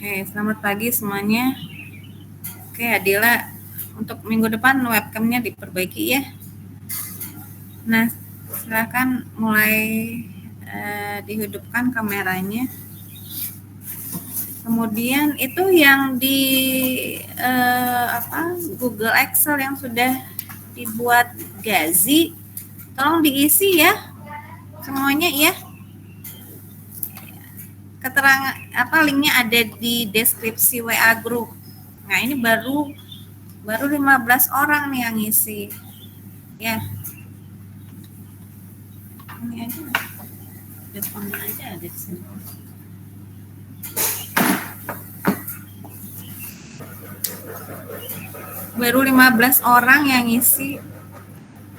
Oke, selamat pagi semuanya. Oke, Adila, untuk minggu depan webcamnya diperbaiki ya. Nah, silakan mulai dihidupkan kameranya. Kemudian itu yang di Google Excel yang sudah dibuat Gazi, tolong diisi ya semuanya ya. Keterangan linknya ada di deskripsi WA group. Nah, ini baru 15 orang nih yang ngisi. Ya. Ini aja. Depannya aja ada di sini. Baru 15 orang yang ngisi.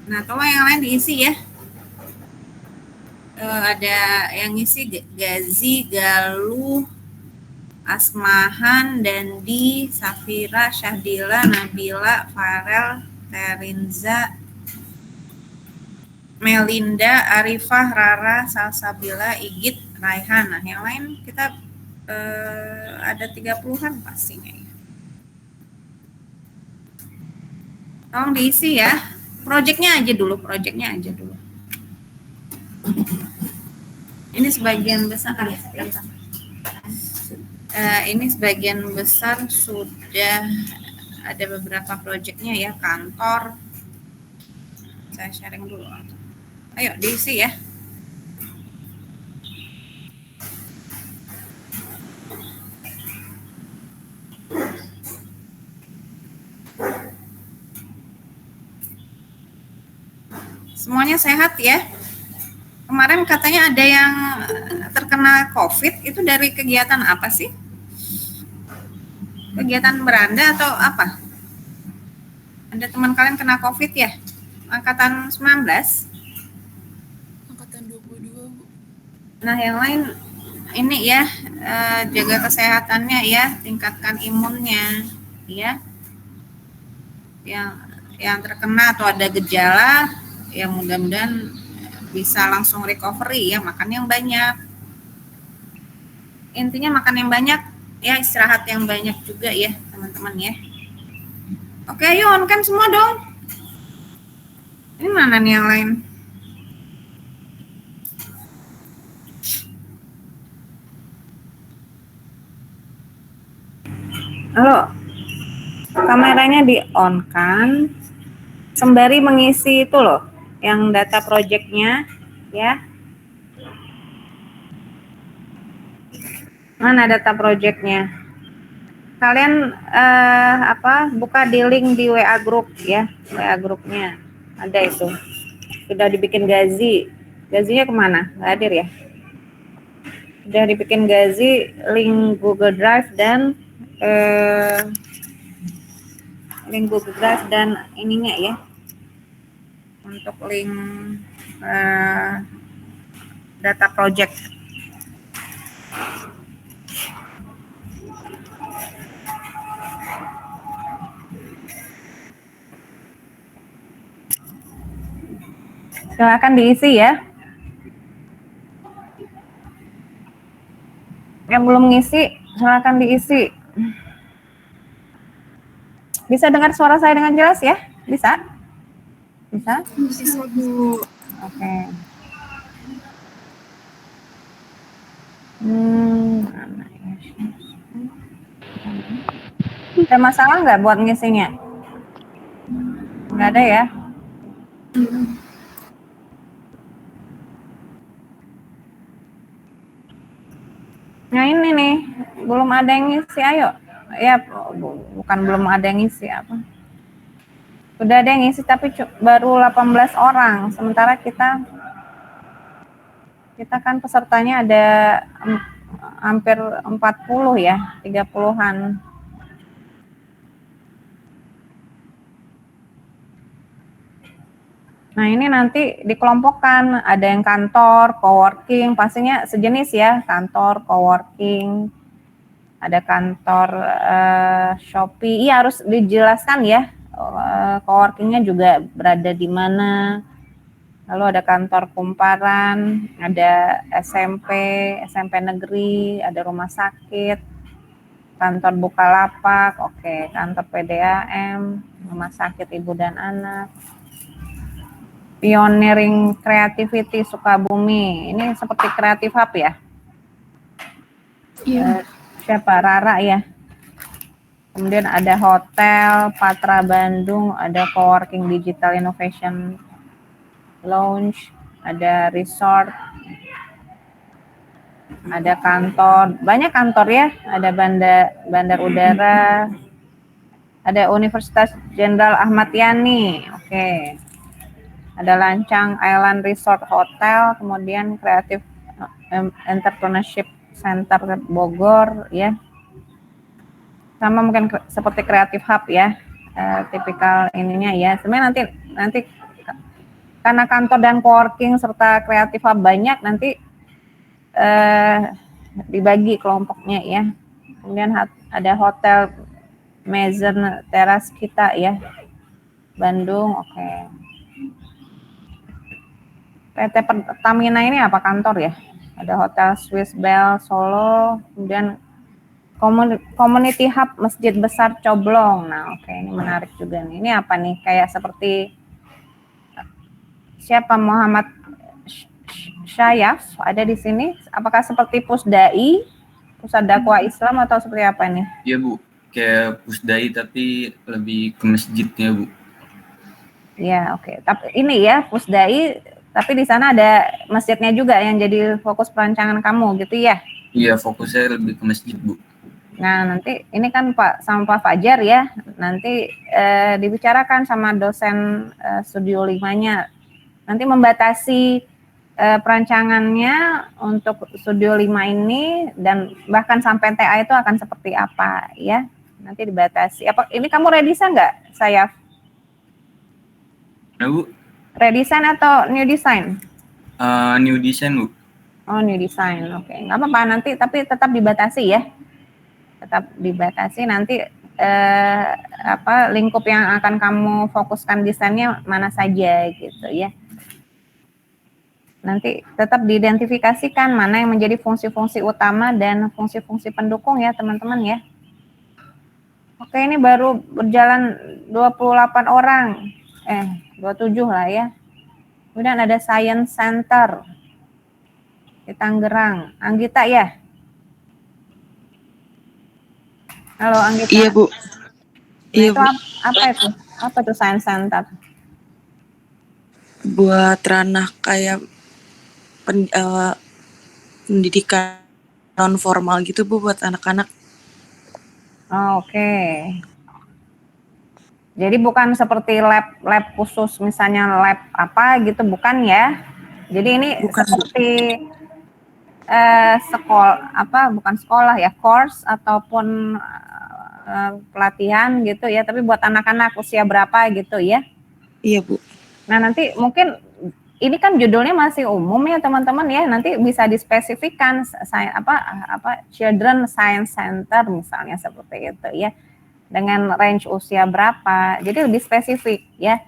Nah, tolong yang lain diisi ya. Ada yang ngisi Gazi, Galuh, Asmahan, Dandi, Safira, Syahdila, Nabila, Farel, Terinza, Melinda, Arifah, Rara, Salsabila, Igit, Raihan. Nah, yang lain kita ada 30-an pastinya ya. Tolong diisi ya. Projectnya aja dulu. Ini sebagian besar ini sebagian besar sudah ada beberapa projectnya ya, kantor. Saya sharing dulu. Ayo diisi ya. Semuanya sehat ya. Kemarin katanya ada yang terkena COVID, itu dari kegiatan apa sih? Kegiatan beranda atau apa? Ada teman kalian kena COVID ya? Angkatan 19? Angkatan 22, Bu. Nah, yang lain ini ya, jaga kesehatannya ya, tingkatkan imunnya ya. Yang terkena atau ada gejala, ya mudah-mudahan bisa langsung recovery ya, makan yang banyak. Intinya makan yang banyak ya, istirahat yang banyak juga ya teman-teman ya. Oke, ayo on kan semua dong. Ini mana nih yang lain? Halo, kameranya di on kan, sembari mengisi itu loh, yang data projectnya ya. Mana data projectnya? Kalian buka di link di WA group ya, WA grupnya ada itu. Sudah dibikin Gazi. Gazinya kemana? Nggak hadir ya? Sudah dibikin Gazi, link Google Drive dan ininya ya, untuk link data project. Silakan diisi ya. Yang belum ngisi, silakan diisi. Bisa dengar suara saya dengan jelas ya? Bisa? Bisa? Bisa, Bu. Oke. Ada masalah nggak buat ngisinya? Nggak ada ya? Nah ini nih, belum ada yang ngisi, ayo. Ya, bukan belum ada yang ngisi apa. Sudah ada yang ngisi tapi baru 18 orang. Sementara kita kan pesertanya ada hampir 40 ya, 30-an. Nah ini nanti dikelompokkan, ada yang kantor, coworking, pastinya sejenis ya, kantor, coworking, ada kantor Shopee, iya harus dijelaskan ya, coworkingnya juga berada di mana, lalu ada kantor kumparan, ada SMP negeri, ada rumah sakit, kantor Bukalapak, oke, kantor PDAM, rumah sakit ibu dan anak, Pioneering Creativity Sukabumi, ini seperti Creative Hub ya? Iya. Siapa? Rara ya? Kemudian ada hotel, Patra Bandung, ada coworking digital innovation lounge, ada resort, ada kantor, banyak kantor ya, ada bandar udara, ada Universitas Jenderal Ahmad Yani, oke. Ada Lancang Island Resort Hotel, kemudian Creative Entrepreneurship Center Bogor ya. Sama mungkin seperti Creative Hub ya, tipikal ininya ya. Sebenarnya nanti karena kantor dan coworking serta Creative Hub banyak, nanti dibagi kelompoknya ya. Kemudian ada hotel Maison Teras kita ya, Bandung, oke. PT Pertamina ini apa, kantor ya? Ada hotel Swiss Bell Solo, kemudian Community Hub Masjid Besar Coblong. Nah, oke, ini menarik juga nih. Ini apa nih? Kayak seperti siapa, Muhammad Syayaf ada di sini. Apakah seperti Pusdai, Pusat Dakwah Islam, atau seperti apa nih? Iya Bu, kayak Pusdai tapi lebih ke masjidnya Bu. Ya, oke. Tapi ini ya Pusdai, tapi di sana ada masjidnya juga yang jadi fokus perancangan kamu gitu ya? Iya, fokusnya lebih ke masjid Bu. Nah, nanti ini kan sama Pak Fajar ya, nanti dibicarakan sama dosen studio 5-nya. Nanti membatasi perancangannya untuk studio 5 ini, dan bahkan sampai TA itu akan seperti apa ya. Nanti dibatasi. Apa ini kamu redesign nggak, saya? Nah Bu? Redesign atau new design? New design Bu. Oh, new design, oke. Nggak apa-apa, nanti tapi tetap dibatasi ya. Tetap dibatasi nanti lingkup yang akan kamu fokuskan desainnya mana saja gitu ya. Nanti tetap diidentifikasikan mana yang menjadi fungsi-fungsi utama dan fungsi-fungsi pendukung ya teman-teman ya. Oke, ini baru berjalan 28 orang. 27 lah ya. Kemudian ada Science Center di Tangerang. Anggita ya? Halo Anggita. Iya Bu. Nah, Iya itu Bu. apa itu? Apa itu Science Center? Buat ranah kayak pendidikan non formal gitu Bu, buat anak-anak. Oh, oke. Jadi bukan seperti lab khusus, misalnya lab apa gitu, bukan ya? Jadi ini Bukan, seperti bukan sekolah ya, course ataupun pelatihan gitu ya, tapi buat anak-anak usia berapa gitu ya? Iya Bu. Nah, nanti mungkin ini kan judulnya masih umum ya teman-teman ya, nanti bisa dispesifikkan Children Science Center misalnya seperti itu ya, dengan range usia berapa, jadi lebih spesifik ya.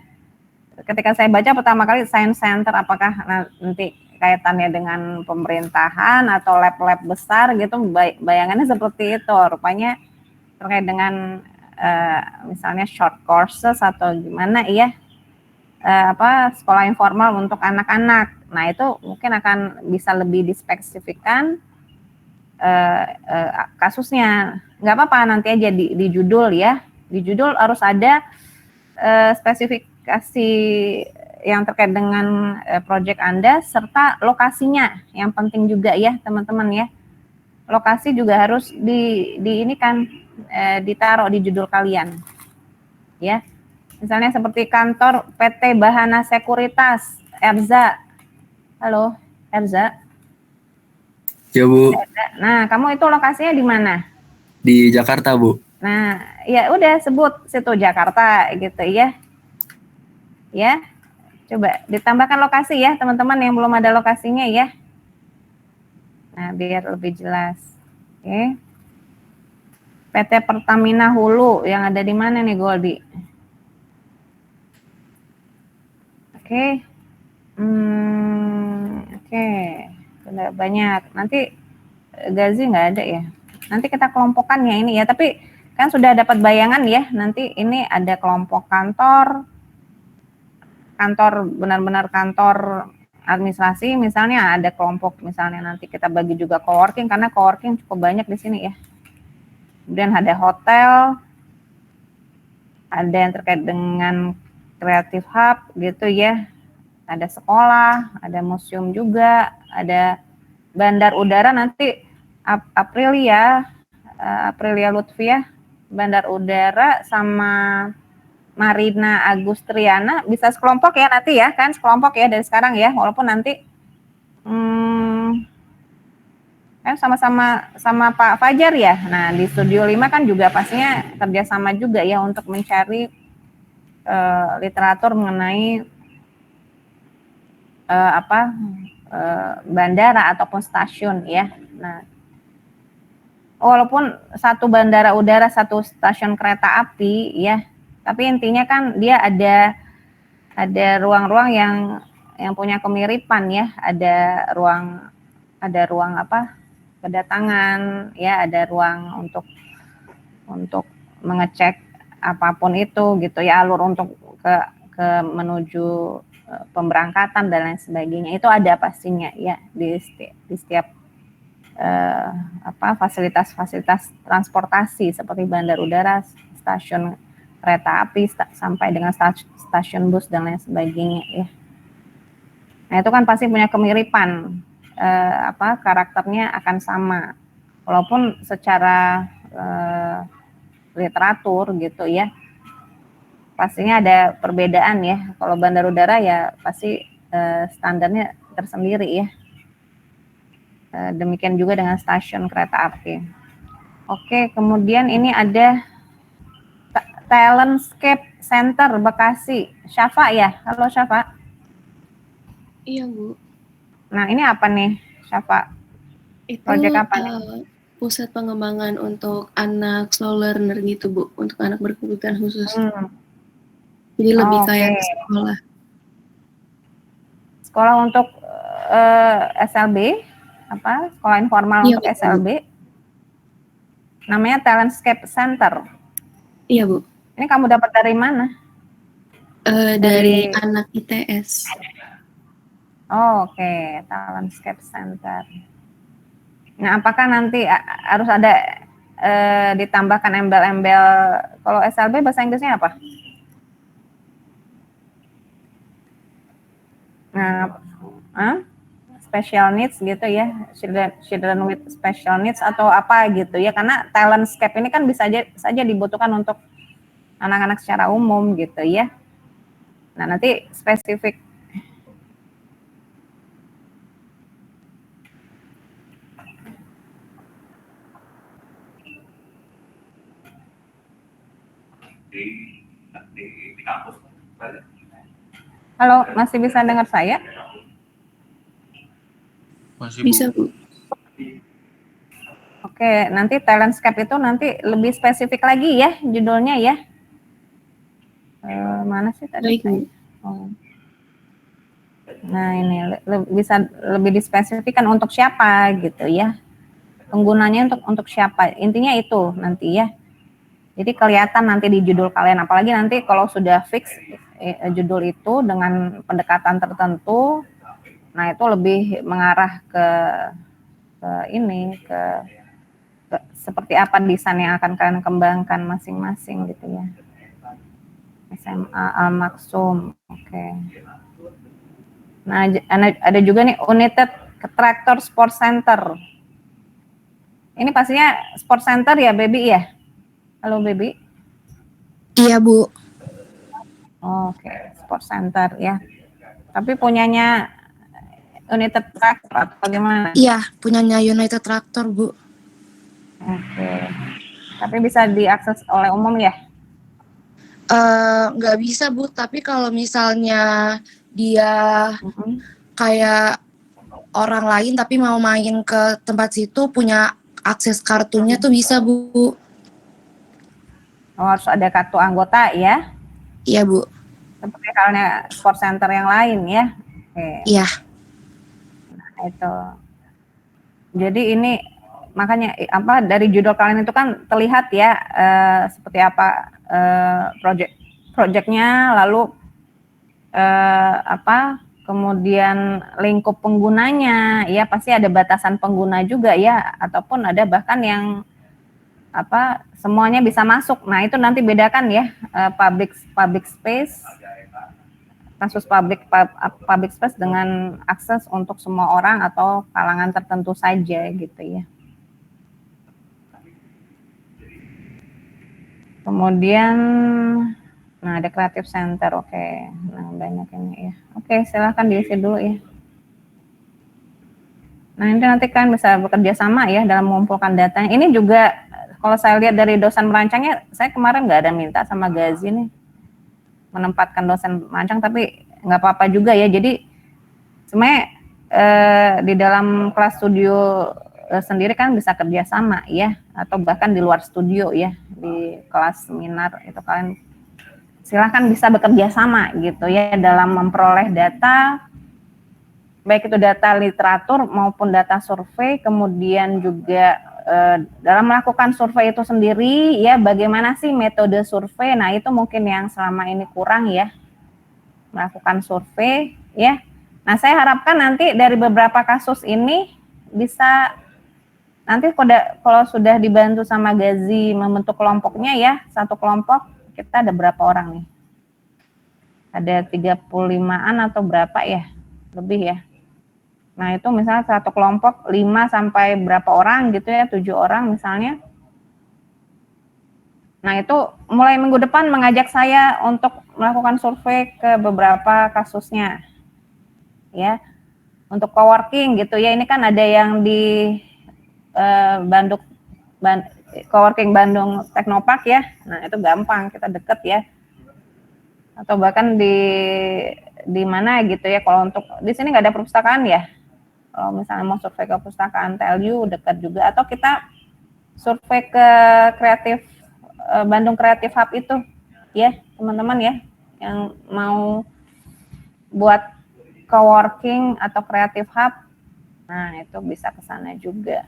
Ketika saya baca pertama kali Science Center, apakah nanti kaitannya dengan pemerintahan atau lab-lab besar gitu, bayangannya seperti itu, rupanya terkait dengan misalnya short courses atau gimana ya, sekolah informal untuk anak-anak. Nah, itu mungkin akan bisa lebih dispesifikkan kasusnya. Nggak apa-apa, nanti aja di judul ya. Di judul harus ada spesifikasi yang terkait dengan proyek Anda serta lokasinya. Yang penting juga ya, teman-teman ya. Lokasi juga harus ditaruh di judul kalian. Ya. Misalnya seperti kantor PT Bahana Sekuritas, Erza. Halo, Erza. Ya Bu. Nah, kamu itu lokasinya di mana? Di Jakarta Bu. Nah, ya udah sebut situ Jakarta gitu ya. Ya, coba ditambahkan lokasi ya teman-teman yang belum ada lokasinya ya. Nah, biar lebih jelas. Oke. PT Pertamina Hulu yang ada di mana nih, Goldi? Oke. Oke. Sudah banyak. Nanti Gazi nggak ada ya? Nanti kita kelompokkannya ini ya, tapi kan sudah dapat bayangan ya. Nanti ini ada kelompok kantor benar-benar kantor administrasi, misalnya ada kelompok, misalnya nanti kita bagi juga coworking karena coworking cukup banyak di sini ya. Kemudian ada hotel, ada yang terkait dengan creative hub gitu ya. Ada sekolah, ada museum juga, ada bandar udara nanti Aprilia Lutfiah, bandar udara sama Marina Agustriana bisa sekelompok ya nanti ya, kan sekelompok ya dari sekarang ya, walaupun nanti kan sama Pak Fajar ya. Nah di Studio 5 kan juga pastinya kerjasama juga ya untuk mencari literatur mengenai bandara ataupun stasiun ya. Nah, walaupun satu bandara udara, satu stasiun kereta api ya, tapi intinya kan dia ada ruang-ruang yang punya kemiripan ya. Ada ruang kedatangan ya, ada ruang untuk mengecek apapun itu gitu ya, alur untuk ke menuju pemberangkatan dan lain sebagainya, itu ada pastinya ya di setiap fasilitas transportasi seperti bandar udara, stasiun kereta api sampai dengan stasiun bus dan lain sebagainya ya. Nah itu kan pasti punya kemiripan, karakternya akan sama walaupun secara literatur gitu ya pastinya ada perbedaan ya. Kalau bandar udara ya pasti standarnya tersendiri ya. Demikian juga dengan stasiun kereta api. Oke, kemudian ini ada Talentscape Center Bekasi. Syafa ya? Halo Syafa. Iya Bu. Nah ini apa nih Syafa? Itu Project apa nih? Pusat pengembangan untuk anak slow learner gitu Bu, untuk anak berkebutuhan khusus. Jadi lebih kayak sekolah. Sekolah untuk SLB, sekolah informal iya, untuk SLB. Namanya Talentscape Center. Iya Bu. Ini kamu dapat dari mana? Dari anak ITS. Oke, Talentscape Center. Nah, apakah nanti harus ada ditambahkan embel-embel? Kalau SLB bahasa Inggrisnya apa? Nah, special needs gitu ya, children with special needs atau apa gitu ya, karena Talentscape ini kan bisa saja dibutuhkan untuk anak-anak secara umum gitu ya. Nah nanti spesifik di kampus. Halo, masih bisa dengar saya? Masih, Bu. Bisa Bu. Oke, nanti Talentscape itu nanti lebih spesifik lagi ya judulnya ya. Mana sih tadi? Nah ini bisa lebih dispesifikkan untuk siapa gitu ya. Penggunanya untuk siapa? Intinya itu nanti ya. Jadi kelihatan nanti di judul kalian, apalagi nanti kalau sudah fix judul itu dengan pendekatan tertentu, nah itu lebih mengarah ke seperti apa desain yang akan kalian kembangkan masing-masing gitu ya. SMA Al-Maksum, oke. Nah ada juga nih United Tractor Sport Center. Ini pastinya sport center ya, Baby ya? Halo, Baby. Iya, Bu. Oke, sport center ya. Tapi punyanya United Tractor atau gimana? Iya, punyanya United Tractor, Bu. Oke. Tapi bisa diakses oleh umum ya? Nggak bisa, Bu. Tapi kalau misalnya dia kayak orang lain tapi mau main ke tempat situ, punya akses kartunya tuh bisa, Bu. Oh, harus ada kartu anggota ya? Iya, Bu. Seperti halnya sport center yang lain ya? Oke. Iya. Nah, itu. Jadi ini makanya apa dari judul kalian itu kan terlihat ya seperti apa projectnya, lalu apa kemudian lingkup penggunanya, ya pasti ada batasan pengguna juga ya, ataupun ada bahkan yang apa semuanya bisa masuk. Nah itu nanti bedakan ya public space, kasus public space dengan akses untuk semua orang atau kalangan tertentu saja gitu ya. Kemudian, nah ada Creative Center, oke. Nah banyak ini ya. Oke, silahkan diisi dulu ya. Nah ini nanti kan bisa bekerja sama ya dalam mengumpulkan datanya. Ini juga kalau saya lihat dari dosen merancangnya, saya kemarin nggak ada minta sama Gazi nih menempatkan dosen merancang, tapi nggak apa-apa juga ya. Jadi sebenarnya di dalam kelas studio sendiri kan bisa kerjasama ya, atau bahkan di luar studio ya, di kelas seminar itu kalian silahkan bisa bekerja sama gitu ya dalam memperoleh data, baik itu data literatur maupun data survei, kemudian juga dalam melakukan survei itu sendiri ya bagaimana sih metode survei. Nah itu mungkin yang selama ini kurang ya, melakukan survei ya. Nah saya harapkan nanti dari beberapa kasus ini bisa nanti kalau sudah dibantu sama Gazi membentuk kelompoknya ya, satu kelompok kita ada berapa orang nih? Ada 35-an atau berapa ya? Lebih ya. Nah itu misalnya satu kelompok 5 sampai berapa orang gitu ya, 7 orang misalnya. Nah itu mulai minggu depan mengajak saya untuk melakukan survei ke beberapa kasusnya. Ya, untuk coworking gitu ya, ini kan ada yang di coworking Bandung Teknopark ya. Nah itu gampang, kita deket ya. Atau bahkan di mana gitu ya, kalau untuk di sini nggak ada perpustakaan ya. Kalau misalnya mau survei ke perpustakaan TLU dekat juga, atau kita survei ke Bandung Creative Hub itu ya teman-teman ya, yang mau buat coworking atau Creative Hub, nah itu bisa ke sana juga.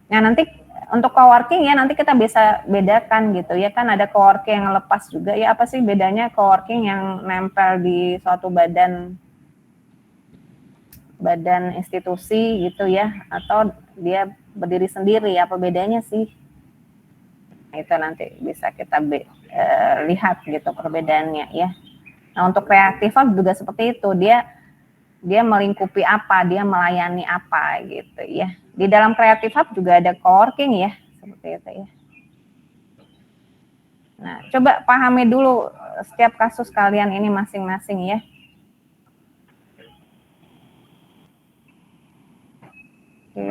Nah nanti untuk coworking ya nanti kita bisa bedakan gitu ya, kan ada coworking yang lepas juga ya, apa sih bedanya coworking yang nempel di suatu badan institusi gitu ya, atau dia berdiri sendiri, apa bedanya sih? Nah, itu nanti bisa kita lihat gitu perbedaannya ya. Nah untuk kreatif juga seperti itu, dia melingkupi apa, dia melayani apa gitu ya. Di dalam Creative Hub juga ada coworking ya, seperti itu ya. Nah, coba pahami dulu setiap kasus kalian ini masing-masing ya. Oke.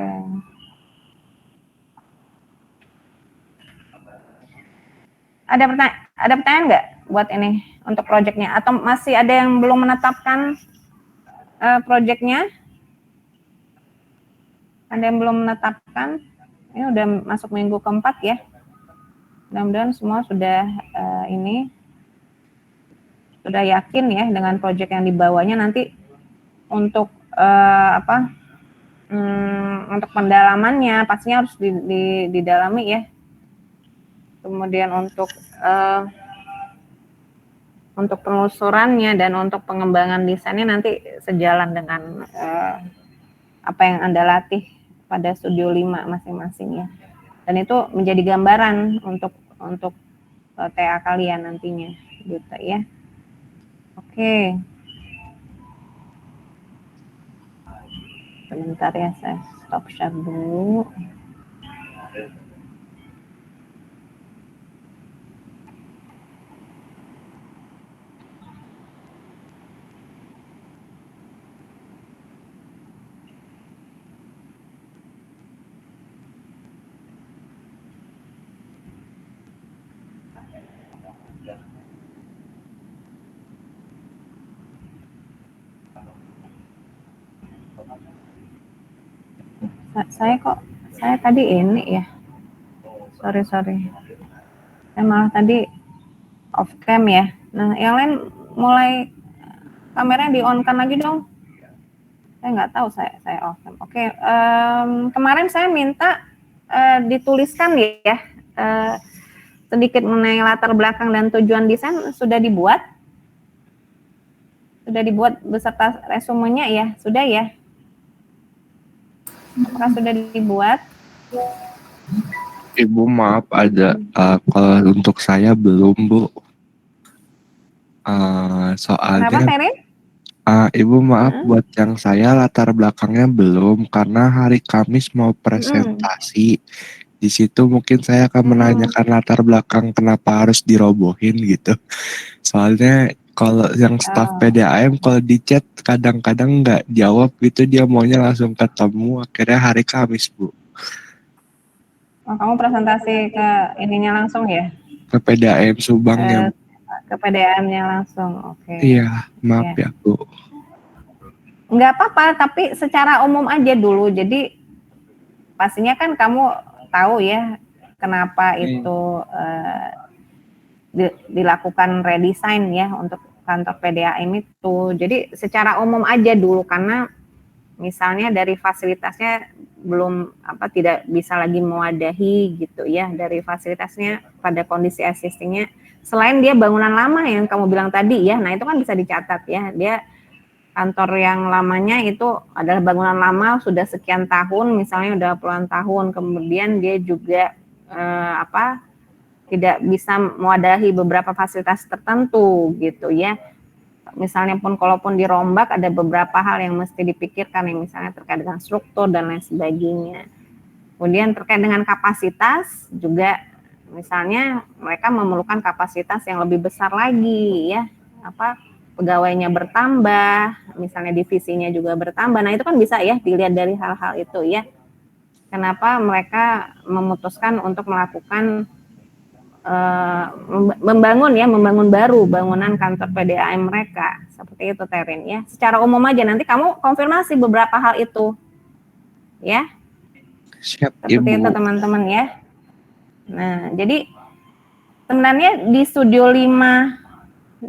Ada pertanyaan nggak buat ini untuk proyeknya? Atau masih ada yang belum menetapkan proyeknya? Ada yang belum menetapkan? Ini udah masuk minggu keempat ya. Mudah-mudahan semua sudah sudah yakin ya dengan proyek yang dibawanya. Nanti untuk untuk pendalamannya pastinya harus didalami ya. Kemudian untuk penelusurannya dan untuk pengembangan desainnya nanti sejalan dengan apa yang Anda latih pada Studio 5 masing-masing ya. Dan itu menjadi gambaran untuk TA kalian nantinya gitu ya. Oke. Sebentar ya, saya stop share dulu. Saya tadi ini ya, sorry saya malah tadi off cam ya. Nah yang lain mulai kameranya di on kan lagi dong, Saya nggak tahu saya off cam. Oke, kemarin saya minta dituliskan ya sedikit mengenai latar belakang dan tujuan desain. Sudah dibuat beserta resumenya ya, sudah ya? Apakah sudah dibuat? Ibu maaf ada kalau untuk saya belum Bu. Kenapa Soalnya Terin? Ibu maaf buat yang saya latar belakangnya belum karena hari Kamis mau presentasi. Di situ mungkin saya akan menanyakan latar belakang kenapa harus dirobohin gitu. Soalnya kalau yang staff PDAM kalau di chat kadang-kadang nggak jawab gitu, dia maunya langsung ketemu, akhirnya hari Kamis Bu. Oh, kamu presentasi ke ininya langsung ya? Ke PDAM Subangnya Bu. Ke PDAM-nya langsung, oke. Iya, maaf ya Bu. Nggak apa-apa, tapi secara umum aja dulu. Jadi pastinya kan kamu tahu ya kenapa itu dilakukan redesign ya untuk kantor PDAM itu. Jadi secara umum aja dulu, karena misalnya dari fasilitasnya belum tidak bisa lagi mewadahi gitu ya, dari fasilitasnya pada kondisi existingnya. Selain dia bangunan lama yang kamu bilang tadi ya, nah itu kan bisa dicatat ya, dia kantor yang lamanya itu adalah bangunan lama sudah sekian tahun, misalnya udah puluhan tahun, kemudian dia juga tidak bisa mewadahi beberapa fasilitas tertentu gitu ya. Misalnya pun kalaupun dirombak ada beberapa hal yang mesti dipikirkan, yang misalnya terkait dengan struktur dan lain sebagainya. Kemudian terkait dengan kapasitas juga, misalnya mereka memerlukan kapasitas yang lebih besar lagi ya, pegawainya bertambah, misalnya divisinya juga bertambah. Nah itu kan bisa ya dilihat dari hal-hal itu ya. Kenapa mereka memutuskan untuk melakukan membangun baru bangunan kantor PDAM mereka, seperti itu Terin ya. Secara umum aja, nanti kamu konfirmasi beberapa hal itu ya. Siap, seperti Ibu. itu teman-teman ya. Nah jadi sebenarnya di Studio 5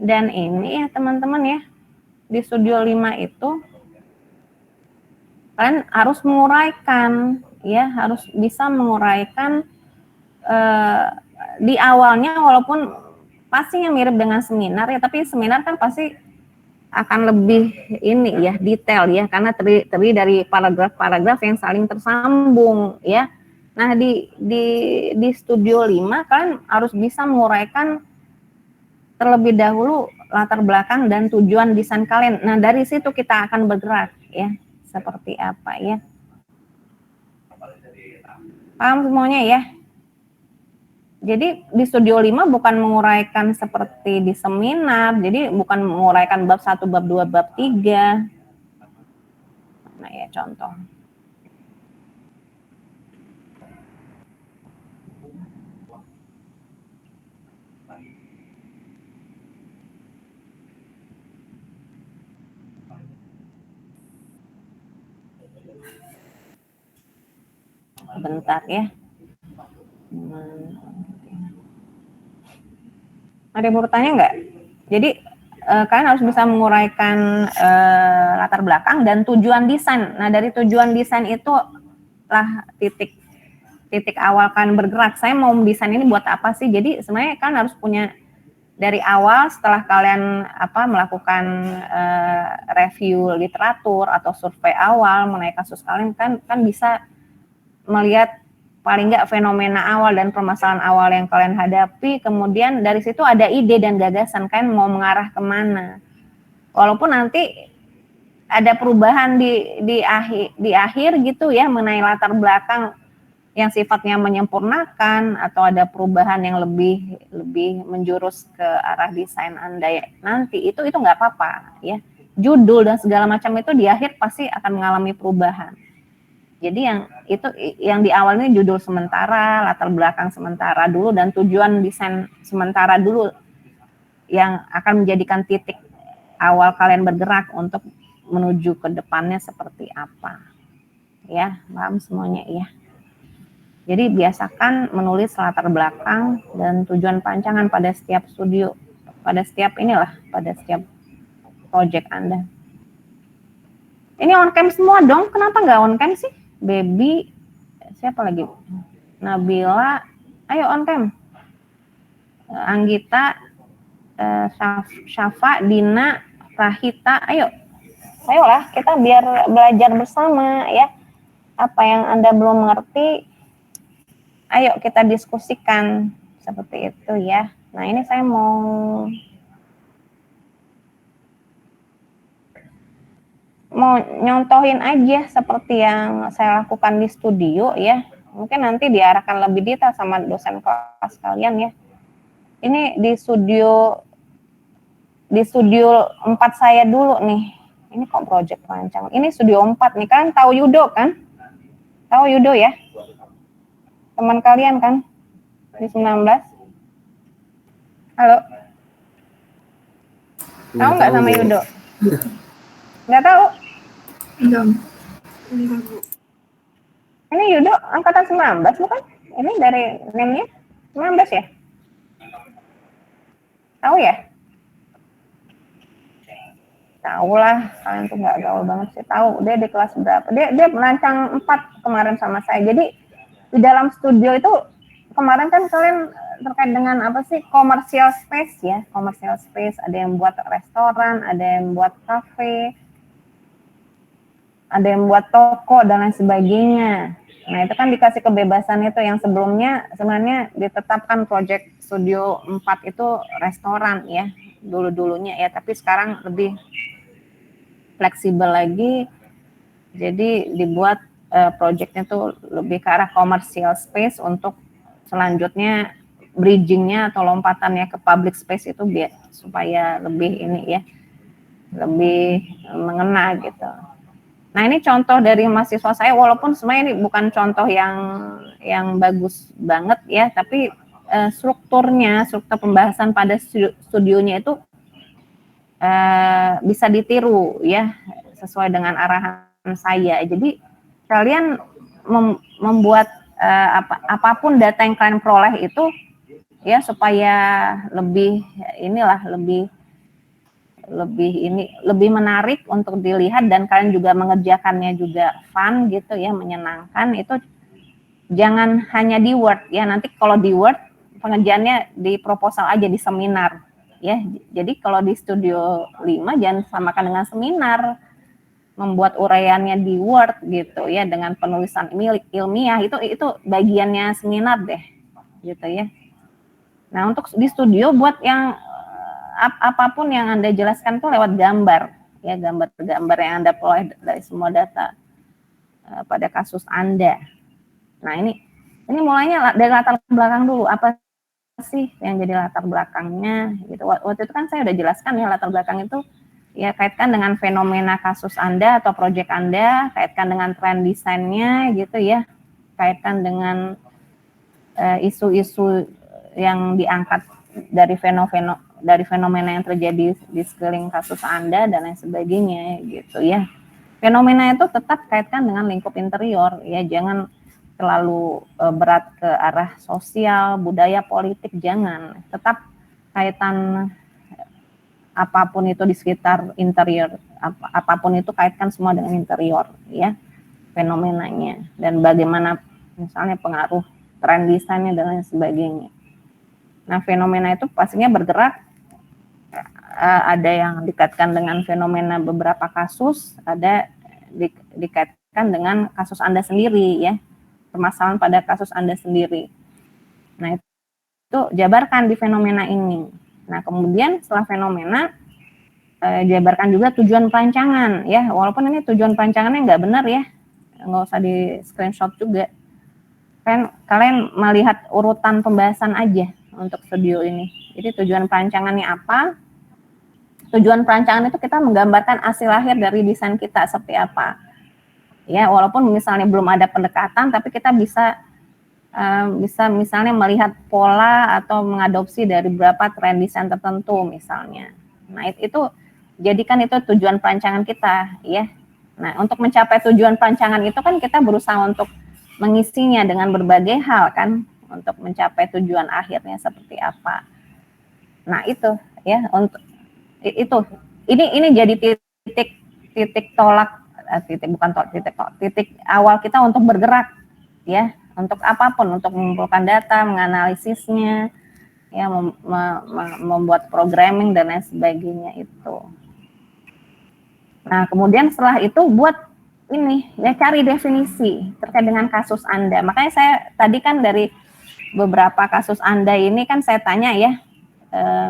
dan ini ya teman-teman ya, di Studio 5 itu kalian harus menguraikan ya, harus bisa menguraikan di awalnya, walaupun pastinya mirip dengan seminar ya, tapi seminar kan pasti akan lebih ini ya, detail ya, karena terdiri dari paragraf-paragraf yang saling tersambung ya. Nah di Studio 5 kalian harus bisa menguraikan terlebih dahulu latar belakang dan tujuan desain kalian. Nah dari situ kita akan bergerak ya, seperti apa ya. Paham semuanya ya? Jadi di Studio 5 bukan menguraikan seperti di seminar, jadi bukan menguraikan bab 1, bab 2, bab 3. Nah ya contoh. Bentar ya. Ada yang mau bertanya nggak? Jadi kalian harus bisa menguraikan latar belakang dan tujuan desain. Nah dari tujuan desain itu lah titik awal kalian bergerak. Saya mau mendesain ini buat apa sih? Jadi sebenarnya kalian harus punya dari awal, setelah kalian melakukan review literatur atau survei awal mengenai kasus kalian, kan bisa melihat paling nggak fenomena awal dan permasalahan awal yang kalian hadapi, kemudian dari situ ada ide dan gagasan kalian mau mengarah kemana. Walaupun nanti ada perubahan di akhir gitu ya mengenai latar belakang yang sifatnya menyempurnakan, atau ada perubahan yang lebih menjurus ke arah desain Anda ya, nanti itu nggak apa-apa ya. Judul dan segala macam itu di akhir pasti akan mengalami perubahan. Jadi yang di awal ini judul sementara, latar belakang sementara dulu, dan tujuan desain sementara dulu yang akan menjadikan titik awal kalian bergerak untuk menuju ke depannya seperti apa. Ya, paham semuanya ya. Jadi biasakan menulis latar belakang dan tujuan perancangan pada setiap studio, pada setiap project Anda. Ini on cam semua dong, kenapa nggak on cam sih? Baby, siapa lagi? Nabila, ayo on cam. Anggita, Syafa, Dina, Rahita, ayolah kita biar belajar bersama ya. Apa yang Anda belum mengerti, ayo kita diskusikan seperti itu ya. Nah ini saya mau nyontohin aja seperti yang saya lakukan di studio ya. Mungkin nanti diarahkan lebih detail sama dosen kelas kalian ya. Ini di studio 4 saya dulu nih. Ini kok project rancang. Ini studio 4 nih. Kalian tahu Yudo kan? Tahu Yudo ya? Teman kalian kan? Di 19. Halo? Tahu nggak sama Yudo? Nggak tahu? Enggak. Ini Yudo angkatan 19 bukan? Ini dari name-nya 19 ya? Tahu ya? Tahu lah, kalian tuh nggak gaul banget sih. Tahu dia di kelas berapa? Dia merancang 4 kemarin sama saya. Jadi di dalam studio itu kemarin kan kalian terkait dengan apa sih, commercial space ya, commercial space. Ada yang buat restoran, ada yang buat cafe, ada yang buat toko dan lain sebagainya. Nah itu kan dikasih kebebasan itu, yang sebelumnya sebenarnya ditetapkan project studio 4 itu restoran ya, dulunya ya, tapi sekarang lebih fleksibel lagi, jadi dibuat projectnya tuh lebih ke arah commercial space untuk selanjutnya bridgingnya atau lompatannya ke public space itu biar supaya lebih ini ya, lebih mengena gitu. Nah ini contoh dari mahasiswa saya, walaupun sebenarnya ini bukan contoh yang bagus banget ya, tapi struktur pembahasan pada studionya itu bisa ditiru ya, sesuai dengan arahan saya. Jadi kalian membuat apapun data yang kalian peroleh itu ya supaya lebih lebih menarik untuk dilihat, dan kalian juga mengerjakannya juga fun gitu ya, menyenangkan. Itu jangan hanya di Word ya, nanti kalau di Word pengerjaannya di proposal aja, di seminar ya. Jadi kalau di Studio 5 jangan samakan dengan seminar, membuat uraiannya di Word gitu ya, dengan penulisan ilmiah, itu bagiannya seminar deh gitu ya. Nah untuk di studio buat yang apapun yang Anda jelaskan itu lewat gambar ya, gambar-gambar yang Anda peroleh dari semua data pada kasus Anda. Nah ini mulainya dari latar belakang dulu, apa sih yang jadi latar belakangnya gitu. Waktu itu kan saya udah jelaskan ya, latar belakang itu ya kaitkan dengan fenomena kasus Anda atau proyek Anda, kaitkan dengan tren desainnya gitu ya, kaitkan dengan isu-isu yang diangkat dari fenomena yang terjadi di sekeliling kasus Anda dan lain sebagainya gitu ya. Fenomena itu tetap kaitkan dengan lingkup interior ya, jangan terlalu berat ke arah sosial, budaya, politik, jangan. Tetap kaitan apapun itu di sekitar interior, apapun itu kaitkan semua dengan interior ya, fenomenanya, dan bagaimana misalnya pengaruh tren desainnya dan lain sebagainya. Nah fenomena itu pastinya bergerak, ada yang dikaitkan dengan fenomena beberapa kasus, ada dikaitkan dengan kasus Anda sendiri ya, permasalahan pada kasus Anda sendiri. Nah itu jabarkan di fenomena ini. Nah kemudian setelah fenomena jabarkan juga tujuan perancangan ya, walaupun ini tujuan perancangannya nggak benar ya, nggak usah di screenshot juga. Kan kalian melihat urutan pembahasan aja untuk studio ini. Jadi tujuan perancangannya apa? Tujuan perancangan itu kita menggambarkan hasil akhir dari desain kita seperti apa. Ya, walaupun misalnya belum ada pendekatan, tapi kita bisa misalnya melihat pola atau mengadopsi dari beberapa tren desain tertentu misalnya. Nah itu jadikan itu tujuan perancangan kita ya. Nah untuk mencapai tujuan perancangan itu kan kita berusaha untuk mengisinya dengan berbagai hal kan, untuk mencapai tujuan akhirnya seperti apa. Nah itu ya, untuk itu ini jadi titik tolak, titik awal kita untuk bergerak ya, untuk apapun, untuk mengumpulkan data, menganalisisnya, ya, membuat programming dan lain sebagainya itu. Nah, kemudian setelah itu buat ini ya, cari definisi terkait dengan kasus Anda. Makanya saya tadi kan dari beberapa kasus Anda ini kan saya tanya ya,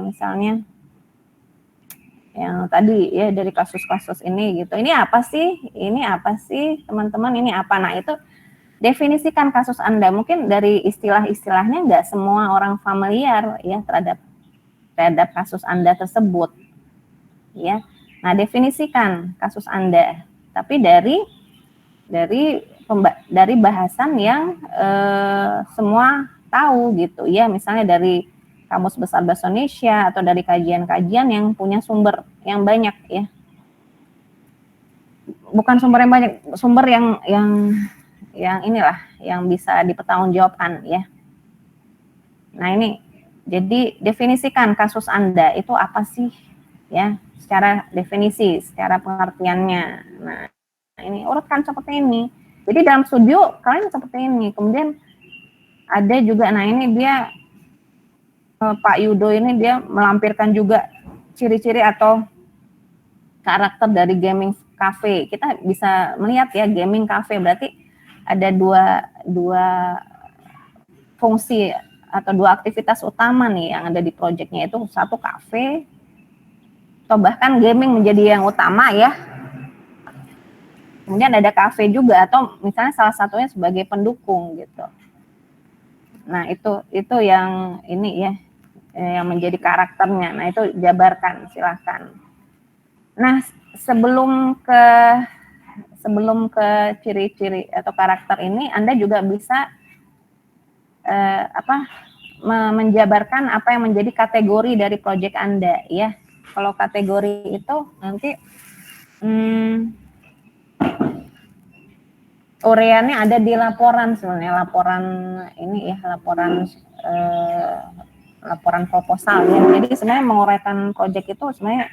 misalnya yang tadi ya, dari kasus-kasus ini gitu. Ini apa sih? Ini apa sih, teman-teman? Ini apa? Nah, itu definisikan kasus Anda. Mungkin dari istilah-istilahnya nggak semua orang familiar ya terhadap kasus Anda tersebut. Ya. Nah, definisikan kasus Anda. Tapi dari bahasan yang semua tahu gitu ya. Misalnya dari Kamus Besar Bahasa Indonesia atau dari kajian-kajian yang punya sumber yang banyak ya. Bukan sumber yang banyak, sumber yang inilah yang bisa dipertanggungjawabkan ya. Nah, ini jadi definisikan kasus Anda itu apa sih ya, secara definisi, secara pengertiannya. Nah, ini urutkan seperti ini. Jadi dalam studio kalian seperti ini. Kemudian ada juga, nah ini dia Pak Yudo ini dia melampirkan juga ciri-ciri atau karakter dari gaming cafe. Kita bisa melihat ya, gaming cafe berarti ada dua fungsi atau dua aktivitas utama nih yang ada di proyeknya, itu satu cafe atau bahkan gaming menjadi yang utama ya. Kemudian ada cafe juga atau misalnya salah satunya sebagai pendukung gitu. Nah, itu yang ini ya, yang menjadi karakternya. Nah, itu jabarkan, silahkan. Nah, sebelum ke ciri-ciri atau karakter ini, Anda juga bisa menjabarkan apa yang menjadi kategori dari proyek Anda ya. Kalau kategori itu nanti ureannya ada di laporan sebenarnya, laporan ini ya, laporan proposal ya. Jadi sebenarnya menguraikan proyek itu sebenarnya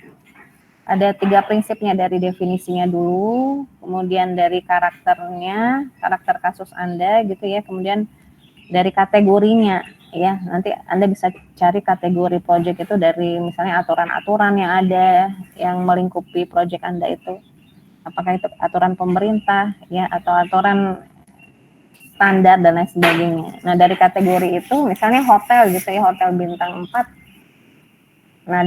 ada 3 prinsipnya, dari definisinya dulu, kemudian dari karakternya, karakter kasus Anda gitu ya, kemudian dari kategorinya ya. Nanti Anda bisa cari kategori proyek itu dari misalnya aturan-aturan yang ada yang melingkupi proyek Anda itu. Apakah itu aturan pemerintah ya, atau aturan standar dan lain sebagainya. Nah, dari kategori itu misalnya hotel gitu ya, hotel bintang 4. Nah,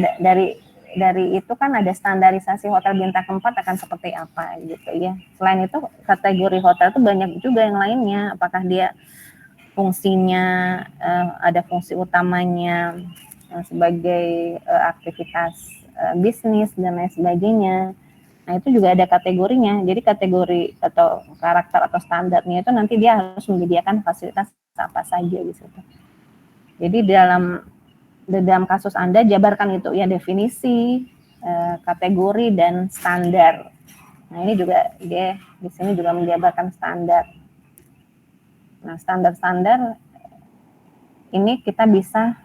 dari itu kan ada standarisasi hotel bintang 4 akan seperti apa gitu ya. Selain itu kategori hotel itu banyak juga yang lainnya, apakah dia fungsinya ada fungsi utamanya sebagai aktivitas bisnis dan lain sebagainya. Nah, itu juga ada kategorinya. Jadi kategori atau karakter atau standarnya itu nanti dia harus menyediakan fasilitas apa saja di situ. Jadi dalam kasus Anda jabarkan itu ya, definisi, kategori dan standar. Nah, ini juga dia di sini juga menjabarkan standar. Nah, standar-standar ini kita bisa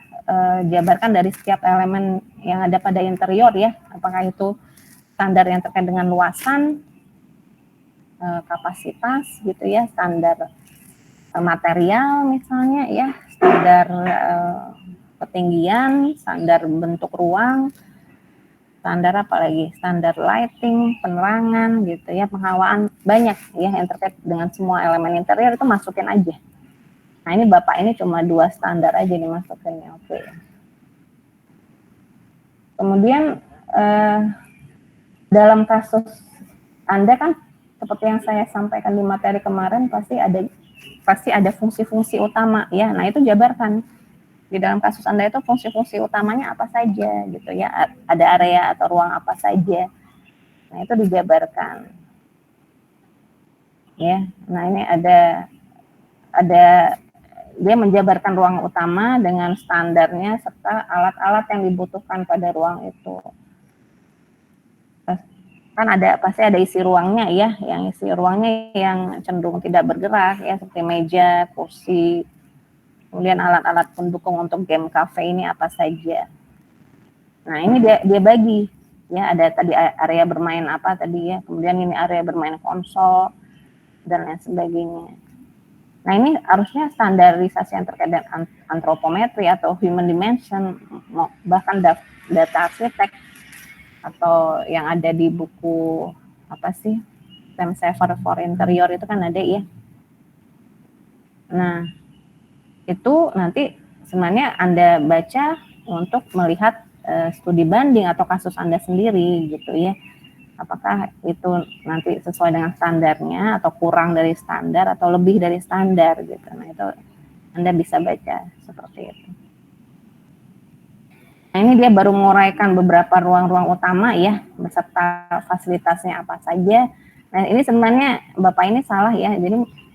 jabarkan dari setiap elemen yang ada pada interior ya. Apakah itu standar yang terkait dengan luasan, kapasitas gitu ya, standar material misalnya ya, standar ketinggian, standar bentuk ruang, standar apa lagi, standar lighting, penerangan gitu ya, penghawaan, banyak ya yang terkait dengan semua elemen interior itu masukin aja. Nah, ini Bapak ini cuma 2 standar aja dimasukinnya, oke. Kemudian dalam kasus Anda kan seperti yang saya sampaikan di materi kemarin, pasti ada fungsi-fungsi utama ya. Nah, itu jabarkan di dalam kasus Anda itu fungsi-fungsi utamanya apa saja gitu ya, ada area atau ruang apa saja. Nah, itu dijabarkan ya. Nah, ini ada dia menjabarkan ruang utama dengan standarnya serta alat-alat yang dibutuhkan pada ruang itu. Kan pasti ada isi ruangnya ya, yang isi ruangnya yang cenderung tidak bergerak ya, seperti meja, kursi. Kemudian alat-alat pendukung untuk game cafe ini apa saja. Nah, ini dia bagi Ya, ada tadi area bermain apa tadi ya, kemudian ini area bermain konsol dan lain sebagainya. Nah, ini harusnya standarisasi yang terkait dengan antropometri atau human dimension, bahkan data arsitek atau yang ada di buku apa sih, Time Saver for Interior itu kan ada ya. Nah, itu nanti sebenarnya Anda baca untuk melihat studi banding atau kasus Anda sendiri gitu ya. Apakah itu nanti sesuai dengan standarnya atau kurang dari standar atau lebih dari standar gitu. Nah, itu Anda bisa baca seperti itu. Nah, ini dia baru menguraikan beberapa ruang-ruang utama ya, beserta fasilitasnya apa saja. Nah, ini sebenarnya Bapak ini salah ya. Jadi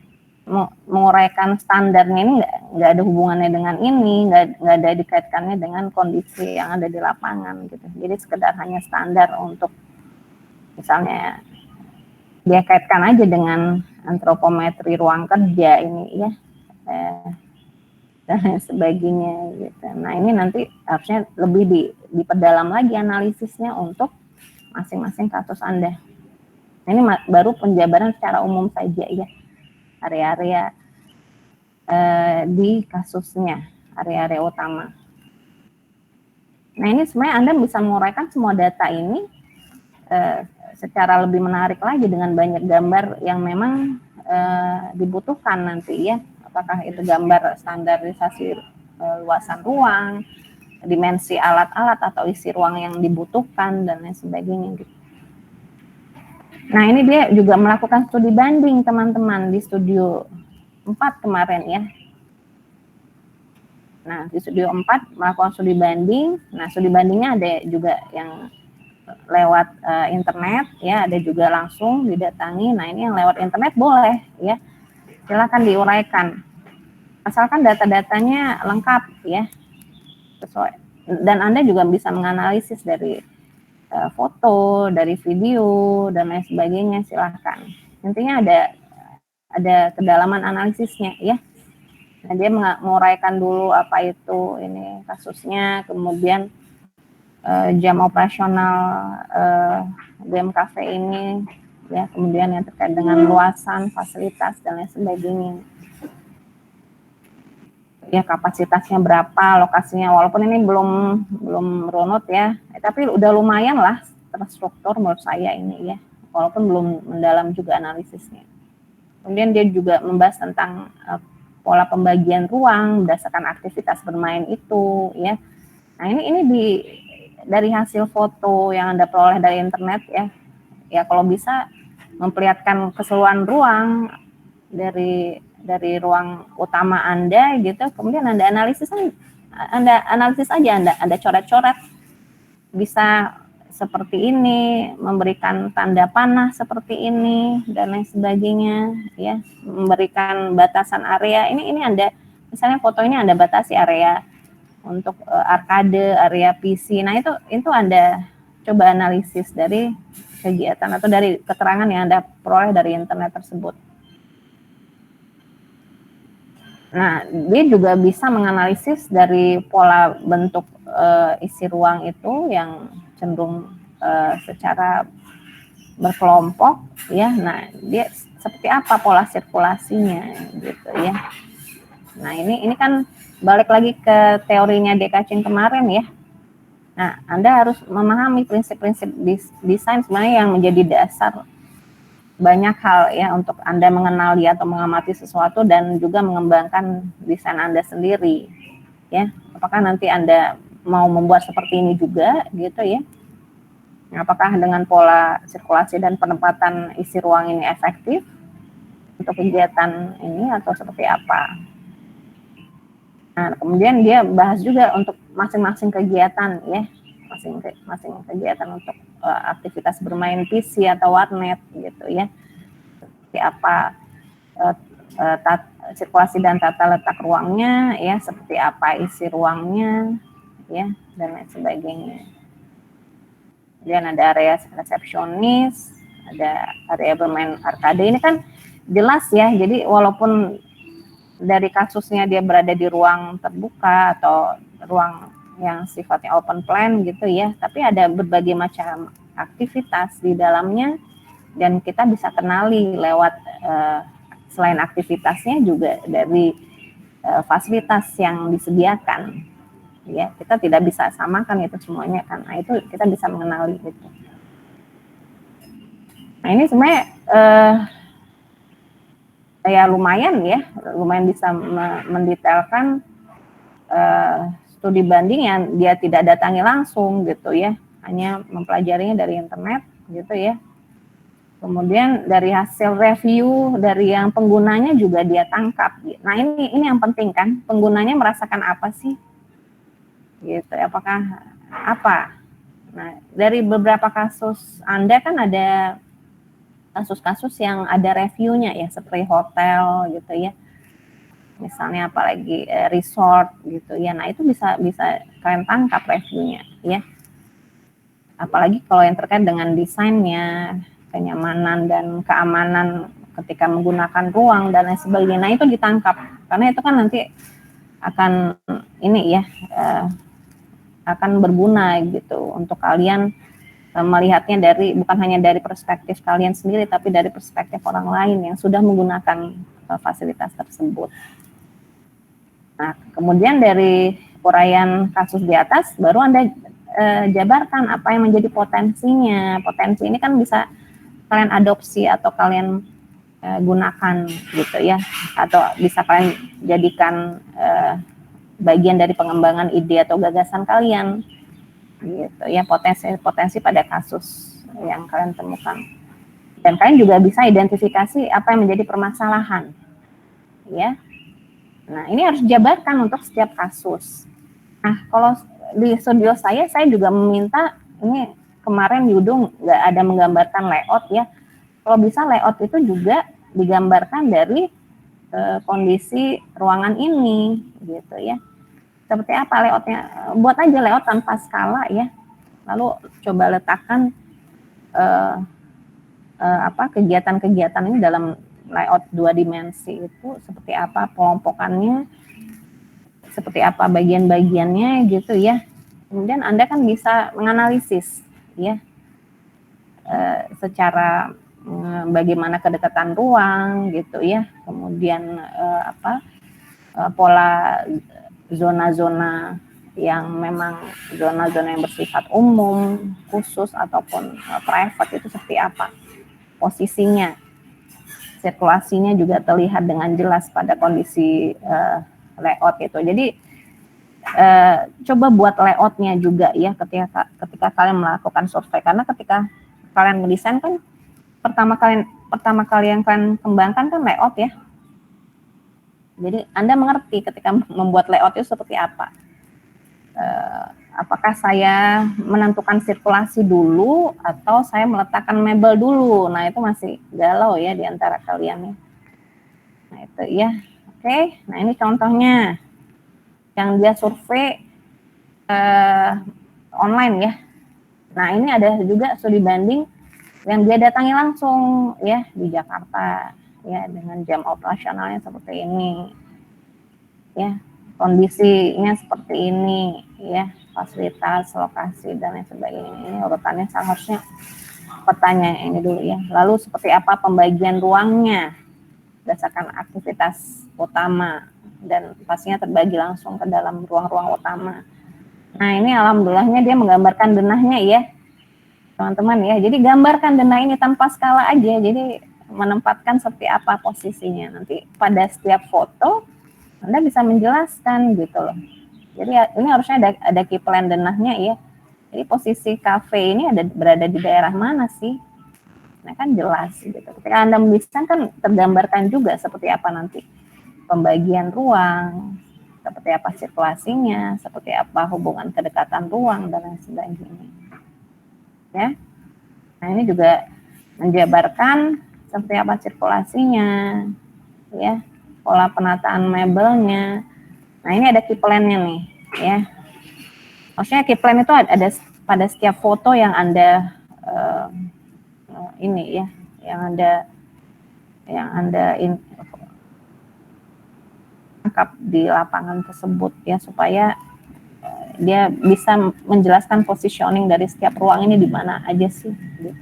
menguraikan standarnya ini nggak ada hubungannya dengan ini, nggak ada dikaitkannya dengan kondisi yang ada di lapangan gitu. Jadi sekedar hanya standar untuk misalnya dia kaitkan aja dengan antropometri ruang kerja ini ya, dan sebagainya gitu. Nah, ini nanti harusnya lebih diperdalam lagi analisisnya untuk masing-masing kasus Anda. Ini baru penjabaran secara umum saja ya, area-area di kasusnya, area-area utama. Nah, ini sebenarnya Anda bisa menguraikan semua data ini secara lebih menarik lagi dengan banyak gambar yang memang dibutuhkan nanti ya. Apakah itu gambar standarisasi luasan ruang, dimensi alat-alat atau isi ruang yang dibutuhkan dan lain sebagainya gitu. Nah, ini dia juga melakukan studi banding teman-teman di studio 4 kemarin ya. Nah, di studio 4 melakukan studi banding. Nah, studi bandingnya ada juga yang lewat internet ya, ada juga langsung didatangi. Nah, ini yang lewat internet boleh ya, silakan diuraikan asalkan data-datanya lengkap ya, sesuai, dan Anda juga bisa menganalisis dari foto, dari video dan lain sebagainya. Silahkan, intinya ada kedalaman analisisnya ya. Nah, dia menguraikan dulu apa itu ini kasusnya, kemudian jam operasional game cafe ini ya, kemudian yang terkait dengan luasan, fasilitas dan lain sebagainya. Ya, kapasitasnya berapa, lokasinya, walaupun ini belum runut ya, tapi udah lumayan lah terstruktur menurut saya ini ya, walaupun belum mendalam juga analisisnya. Kemudian dia juga membahas tentang pola pembagian ruang berdasarkan aktivitas bermain itu ya. Nah, ini dari hasil foto yang Anda peroleh dari internet ya. Ya, kalau bisa memperlihatkan keseluruhan ruang dari ruang utama Anda gitu, kemudian Anda analisis aja, Anda coret-coret, bisa seperti ini, memberikan tanda panah seperti ini dan lain sebagainya ya, memberikan batasan area. Ini Anda misalnya foto ini Anda batasi area untuk arcade, area PC. Nah, itu Anda coba analisis dari kegiatan atau dari keterangan yang Anda peroleh dari internet tersebut. Nah, dia juga bisa menganalisis dari pola bentuk isi ruang itu yang cenderung secara berkelompok ya. Nah, dia seperti apa pola sirkulasinya gitu ya. Nah, ini kan balik lagi ke teorinya Dekacin kemarin ya. Nah, Anda harus memahami prinsip-prinsip desain sebenarnya yang menjadi dasar banyak hal ya untuk Anda mengenali atau mengamati sesuatu dan juga mengembangkan desain Anda sendiri ya. Apakah nanti Anda mau membuat seperti ini juga gitu ya. Apakah dengan pola sirkulasi dan penempatan isi ruang ini efektif untuk kegiatan ini atau seperti apa. Nah, kemudian dia bahas juga untuk masing-masing kegiatan ya. Masing-masing kegiatan untuk aktivitas bermain PC atau warnet gitu ya, seperti apa sirkulasi dan tata letak ruangnya ya, seperti apa isi ruangnya ya, dan lain sebagainya. Kemudian ada area resepsionis, ada area bermain arcade. Ini kan jelas ya, jadi walaupun dari kasusnya dia berada di ruang terbuka atau ruang yang sifatnya open plan gitu ya, tapi ada berbagai macam aktivitas di dalamnya dan kita bisa kenali lewat selain aktivitasnya juga dari fasilitas yang disediakan ya. Kita tidak bisa samakan itu semuanya kan. Nah, itu kita bisa mengenali gitu. Nah, ini sebenarnya ya lumayan bisa mendetailkan studi banding yang dia tidak datangi langsung gitu ya, hanya mempelajarinya dari internet gitu ya. Kemudian dari hasil review dari yang penggunanya juga dia tangkap. Nah, ini yang penting kan, penggunanya merasakan apa sih? Gitu, apakah apa? Nah, dari beberapa kasus Anda kan ada kasus-kasus yang ada reviewnya ya, seperti hotel gitu ya. Misalnya apalagi resort gitu ya. Nah, itu bisa kalian tangkap reviewnya ya. Apalagi kalau yang terkait dengan desainnya, kenyamanan dan keamanan ketika menggunakan ruang dan lain sebagainya. Nah, itu ditangkap karena itu kan nanti akan ini ya akan berguna gitu untuk kalian melihatnya bukan hanya dari perspektif kalian sendiri tapi dari perspektif orang lain yang sudah menggunakan fasilitas tersebut. Nah, kemudian dari uraian kasus di atas baru Anda jabarkan apa yang menjadi potensinya. Potensi ini kan bisa kalian adopsi atau kalian gunakan gitu ya, atau bisa kalian jadikan bagian dari pengembangan ide atau gagasan kalian gitu ya, potensi pada kasus yang kalian temukan. Dan kalian juga bisa identifikasi apa yang menjadi permasalahan ya. Nah, ini harus dijabarkan untuk setiap kasus. Nah, kalau di studio saya juga meminta, ini kemarin Yudung nggak ada menggambarkan layout ya. Kalau bisa layout itu juga digambarkan dari kondisi ruangan ini gitu ya. Seperti apa layoutnya? Buat aja layout tanpa skala ya. Lalu coba letakkan kegiatan-kegiatan ini dalam layout 2 dimensi itu seperti apa pelompokannya, seperti apa bagian-bagiannya gitu ya. Kemudian Anda kan bisa menganalisis ya secara bagaimana kedekatan ruang gitu ya. Kemudian pola zona-zona yang memang zona-zona yang bersifat umum, khusus ataupun private itu seperti apa posisinya. Sirkulasinya juga terlihat dengan jelas pada kondisi layout itu. Jadi coba buat layoutnya juga ya ketika kalian melakukan survei, karena ketika kalian mendesain kan pertama kali yang kalian kembangkan kan layout ya. Jadi Anda mengerti ketika membuat layout itu seperti apa. Apakah saya menentukan sirkulasi dulu atau saya meletakkan mebel dulu? Nah, itu masih galau ya di antara kalian. Nah, itu ya. Oke, nah ini contohnya yang dia survei online ya. Nah, ini ada juga studi banding yang dia datangi langsung ya di Jakarta ya dengan jam operasionalnya seperti ini. Ya, kondisinya seperti ini ya, fasilitas, lokasi dan lain sebagainya. Ini urutannya seharusnya petanya ini dulu ya. Lalu seperti apa pembagian ruangnya berdasarkan aktivitas utama dan pastinya terbagi langsung ke dalam ruang-ruang utama. Nah, ini alhamdulillahnya dia menggambarkan denahnya ya teman-teman ya. Jadi gambarkan denah ini tanpa skala aja. Jadi menempatkan seperti apa posisinya. Nanti pada setiap foto Anda bisa menjelaskan gitu loh. Jadi ini harusnya ada key plan denahnya ya. Jadi posisi kafe ini berada di daerah mana sih? Nah, kan jelas gitu. Ketika Anda mendesain kan tergambarkan juga seperti apa nanti pembagian ruang, seperti apa sirkulasinya, seperti apa hubungan kedekatan ruang dan lain sebagainya. Ya. Nah, ini juga menjabarkan seperti apa sirkulasinya, ya, pola penataan mebelnya. Nah, ini ada key plan-nya nih, ya. Maksudnya key plan itu ada pada setiap foto yang Anda ini ya, yang Anda tangkap di lapangan tersebut ya, supaya dia bisa menjelaskan positioning dari setiap ruang ini di mana aja sih. Gitu.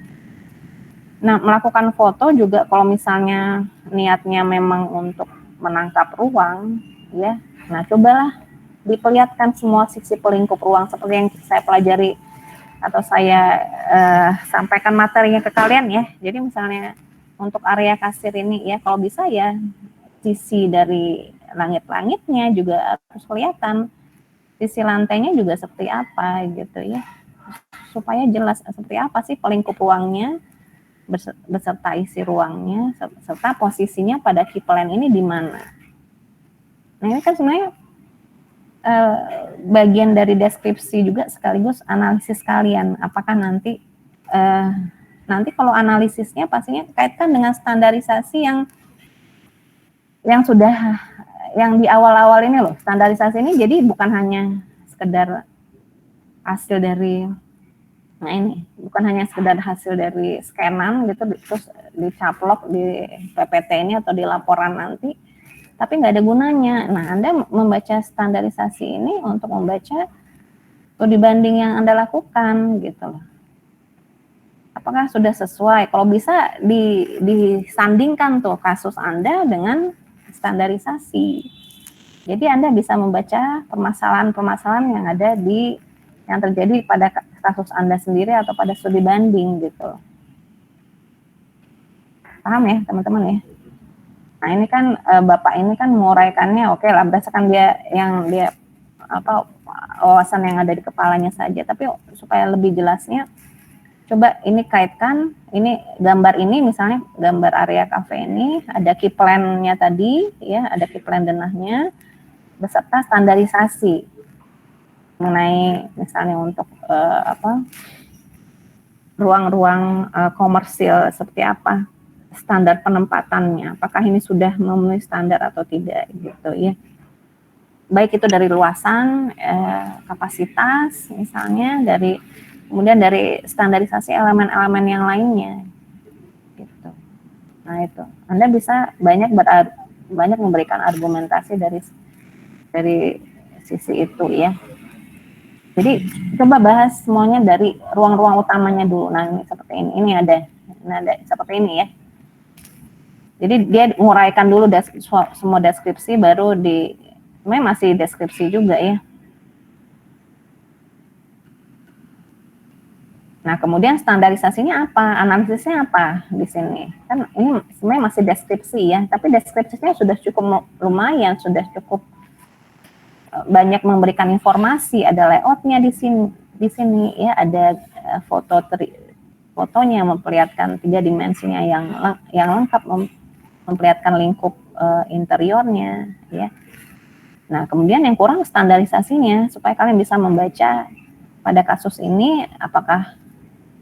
Nah, melakukan foto juga kalau misalnya niatnya memang untuk menangkap ruang, ya. Nah, cobalah diperlihatkan semua sisi pelingkup ruang seperti yang saya pelajari atau saya sampaikan materinya ke kalian ya. Jadi misalnya untuk area kasir ini ya, kalau bisa ya sisi dari langit-langitnya juga harus kelihatan, sisi lantainya juga seperti apa gitu ya, supaya jelas seperti apa sih pelingkup ruangnya beserta isi ruangnya serta posisinya pada key plan ini di mana. Nah ini kan sebenarnya bagian dari deskripsi juga sekaligus analisis kalian. Apakah nanti kalau analisisnya pastinya kaitkan dengan standarisasi yang sudah yang di awal-awal ini loh. Standarisasi ini jadi bukan hanya sekedar hasil dari bukan hanya sekedar hasil dari scanan gitu terus dicaplok di PPT ini atau di laporan nanti, tapi nggak ada gunanya. Nah, Anda membaca standarisasi ini untuk membaca studi banding yang Anda lakukan gitu loh. Apakah sudah sesuai? Kalau bisa disandingkan tuh kasus Anda dengan standarisasi. Jadi Anda bisa membaca permasalahan-permasalahan yang terjadi pada kasus Anda sendiri atau pada studi banding gitu. Paham ya teman-teman ya? Nah ini kan Bapak ini kan menguraikannya oke lah berdasarkan dia wawasan yang ada di kepalanya saja, tapi supaya lebih jelasnya coba ini kaitkan, ini gambar ini misalnya gambar area cafe ini ada key plan-nya tadi ya, ada key plan denahnya beserta standarisasi mengenai misalnya untuk ruang-ruang komersil seperti apa standar penempatannya, apakah ini sudah memenuhi standar atau tidak gitu ya. Baik itu dari luasan, kapasitas misalnya, kemudian dari standarisasi elemen-elemen yang lainnya gitu. Nah itu Anda bisa banyak memberikan argumentasi dari sisi itu ya. Jadi coba bahas semuanya dari ruang-ruang utamanya dulu. Nah ini seperti ini, ini ada seperti ini ya. Jadi dia menguraikan dulu semua deskripsi, baru memang masih deskripsi juga ya. Nah kemudian standarisasinya apa, analisisnya apa di sini? Kan ini sebenarnya masih deskripsi ya, tapi deskripsinya sudah cukup lumayan, sudah cukup banyak memberikan informasi, ada layoutnya di sini ya, ada fotonya memperlihatkan 3 dimensinya yang lengkap, memperlihatkan lingkup interiornya ya. Nah kemudian yang kurang standarisasinya supaya kalian bisa membaca pada kasus ini apakah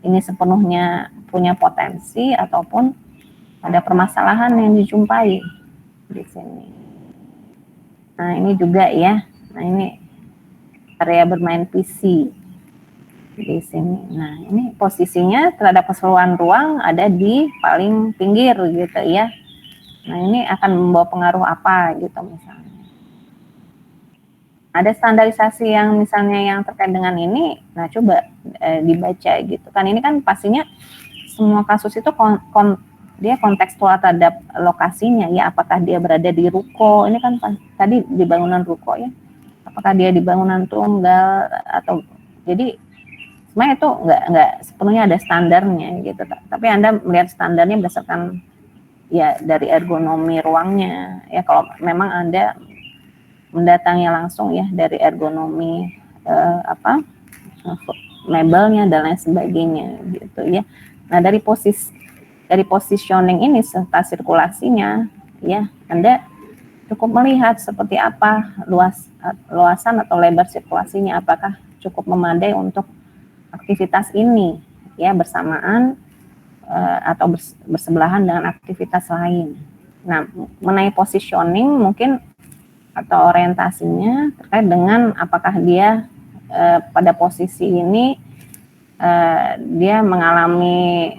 ini sepenuhnya punya potensi ataupun ada permasalahan yang dijumpai di sini. Nah ini juga ya. Nah ini area bermain PC di sini. Nah ini posisinya terhadap keseluruhan ruang ada di paling pinggir gitu ya. Nah ini akan membawa pengaruh apa gitu misalnya. Ada standarisasi yang misalnya yang terkait dengan ini. Nah coba dibaca gitu kan. Ini kan pastinya semua kasus itu dia kontekstual terhadap lokasinya ya. Apakah dia berada di ruko? Ini kan tadi di bangunan ruko ya. Apakah dia di bangunan tunggal atau jadi sebenarnya itu nggak sepenuhnya ada standarnya gitu, tapi Anda melihat standarnya berdasarkan ya dari ergonomi ruangnya ya. Kalau memang Anda mendatangi langsung ya dari ergonomi mebelnya dan lain sebagainya gitu ya. Nah dari positioning ini serta sirkulasinya ya, Anda cukup melihat seperti apa luasan atau lebar sirkulasinya, apakah cukup memadai untuk aktivitas ini ya bersamaan atau bersebelahan dengan aktivitas lain. Nah, mengenai positioning mungkin atau orientasinya terkait dengan apakah dia pada posisi ini dia mengalami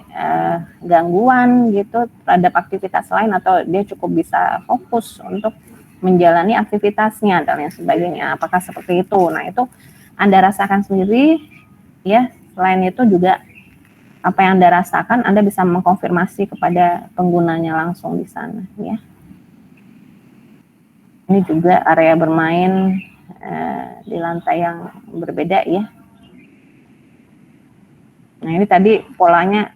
gangguan gitu terhadap aktivitas lain atau dia cukup bisa fokus untuk menjalani aktivitasnya dan lain sebagainya. Apakah seperti itu? Nah itu Anda rasakan sendiri, ya. Selain itu juga apa yang Anda rasakan, Anda bisa mengkonfirmasi kepada penggunanya langsung di sana, ya. Ini juga area bermain di lantai yang berbeda, ya. Nah, ini tadi polanya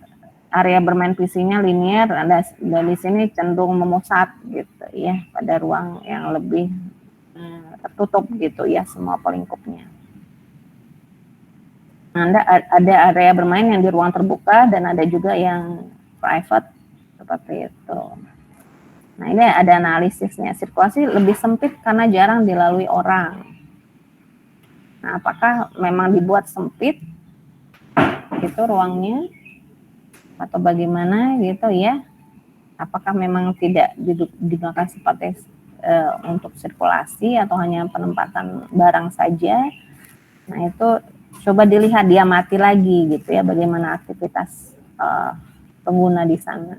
area bermain PC-nya linear, dan di sini cenderung memusat gitu ya, pada ruang yang lebih tertutup gitu ya, semua pelingkupnya. Anda ada area bermain yang di ruang terbuka dan ada juga yang private seperti itu. Nah, ini ada analisisnya. Sirkulasi lebih sempit karena jarang dilalui orang. Nah, apakah memang dibuat sempit itu ruangnya atau bagaimana gitu ya? Apakah memang tidak digunakan seperti untuk sirkulasi atau hanya penempatan barang saja? Nah, itu coba dilihat, dia mati lagi gitu ya, bagaimana aktivitas pengguna di sana.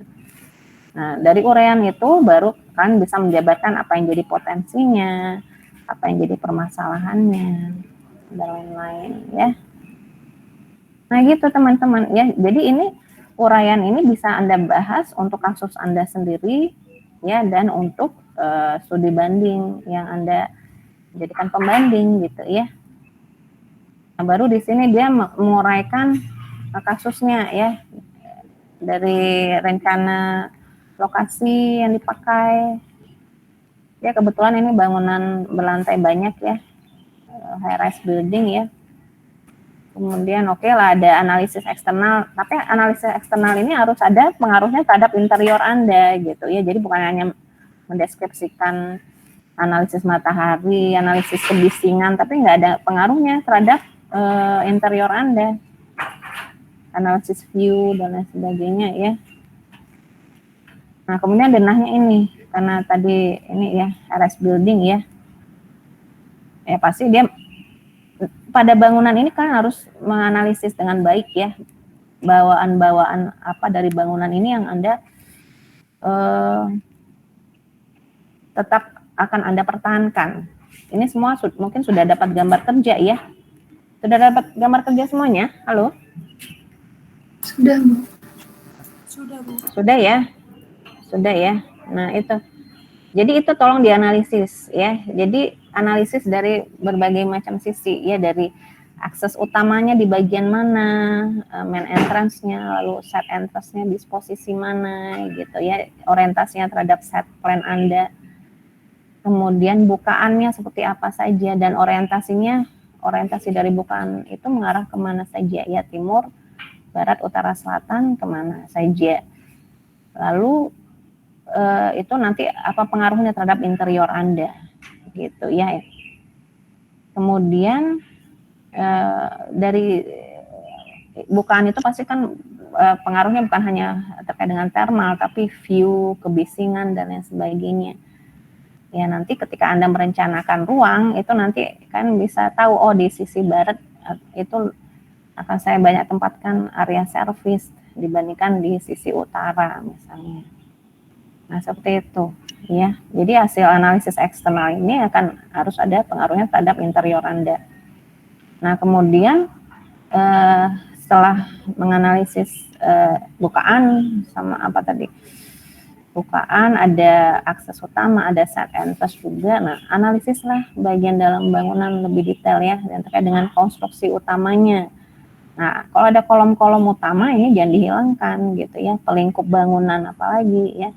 Nah, dari uraian itu baru kan bisa menjabarkan apa yang jadi potensinya, apa yang jadi permasalahannya, dan lain-lain ya. Nah, gitu teman-teman ya. Jadi ini uraian ini bisa Anda bahas untuk kasus Anda sendiri ya, dan untuk studi banding yang Anda jadikan pembanding gitu ya. Nah, baru di sini dia menguraikan kasusnya ya, dari rencana lokasi yang dipakai. Ya, kebetulan ini bangunan berlantai banyak ya, high rise building ya. Kemudian oke lah, ada analisis eksternal, tapi analisis eksternal ini harus ada pengaruhnya terhadap interior Anda gitu ya. Jadi bukan hanya mendeskripsikan analisis matahari, analisis kebisingan, tapi nggak ada pengaruhnya terhadap interior Anda, analisis view dan lain sebagainya ya. Nah, kemudian denahnya ini, karena tadi ini ya RS building ya, ya pasti dia pada bangunan ini kan harus menganalisis dengan baik ya, bawaan-bawaan apa dari bangunan ini yang Anda tetap akan Anda pertahankan. Ini semua mungkin sudah dapat gambar kerja ya. Sudah dapat gambar kerja semuanya? Halo? Sudah, Bu. Sudah, Bu. Sudah ya? Sudah ya. Nah, itu. Jadi itu tolong dianalisis ya. Jadi analisis dari berbagai macam sisi ya, dari akses utamanya di bagian mana, main entrance-nya, lalu set entrance-nya di posisi mana gitu ya, orientasinya terhadap set plan Anda. Kemudian bukaannya seperti apa saja, dan orientasi dari bukaan itu mengarah kemana saja ya, timur, barat, utara, selatan, kemana saja. Lalu itu nanti apa pengaruhnya terhadap interior Anda gitu ya. Kemudian dari bukaan itu pasti kan pengaruhnya bukan hanya terkait dengan thermal, tapi view, kebisingan dan lain sebagainya. Ya, nanti ketika Anda merencanakan ruang itu nanti kan bisa tahu, oh di sisi barat itu akan saya banyak tempatkan area service dibandingkan di sisi utara misalnya. Nah, seperti itu ya. Jadi hasil analisis eksternal ini akan harus ada pengaruhnya terhadap interior Anda. Nah, kemudian setelah menganalisis bukaan sama apa tadi? Bukaan, ada akses utama, ada set entrance juga. Nah, analisislah bagian dalam bangunan lebih detail ya, dan terkait dengan konstruksi utamanya. Nah, kalau ada kolom-kolom utama ini jangan dihilangkan gitu ya, pelingkup bangunan apalagi ya,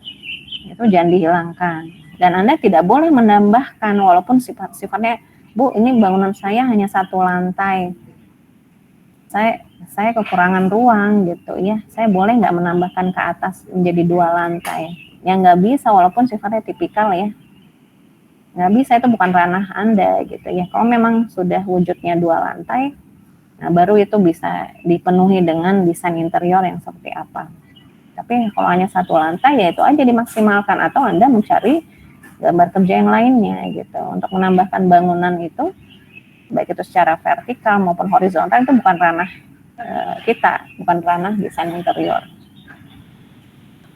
itu jangan dihilangkan. Dan Anda tidak boleh menambahkan, walaupun sifatnya, Bu, ini bangunan saya hanya satu lantai, saya kekurangan ruang gitu ya, saya boleh nggak menambahkan ke atas menjadi 2 lantai? Ya nggak bisa, walaupun sifatnya tipikal ya, nggak bisa, itu bukan ranah Anda gitu ya. Kalau memang sudah wujudnya 2 lantai, nah baru itu bisa dipenuhi dengan desain interior yang seperti apa. Tapi kalau hanya 1 lantai, ya itu aja dimaksimalkan, atau Anda mencari gambar kerja yang lainnya gitu untuk menambahkan bangunan itu, baik itu secara vertikal maupun horizontal, itu bukan ranah kita, bukan ranah desain interior.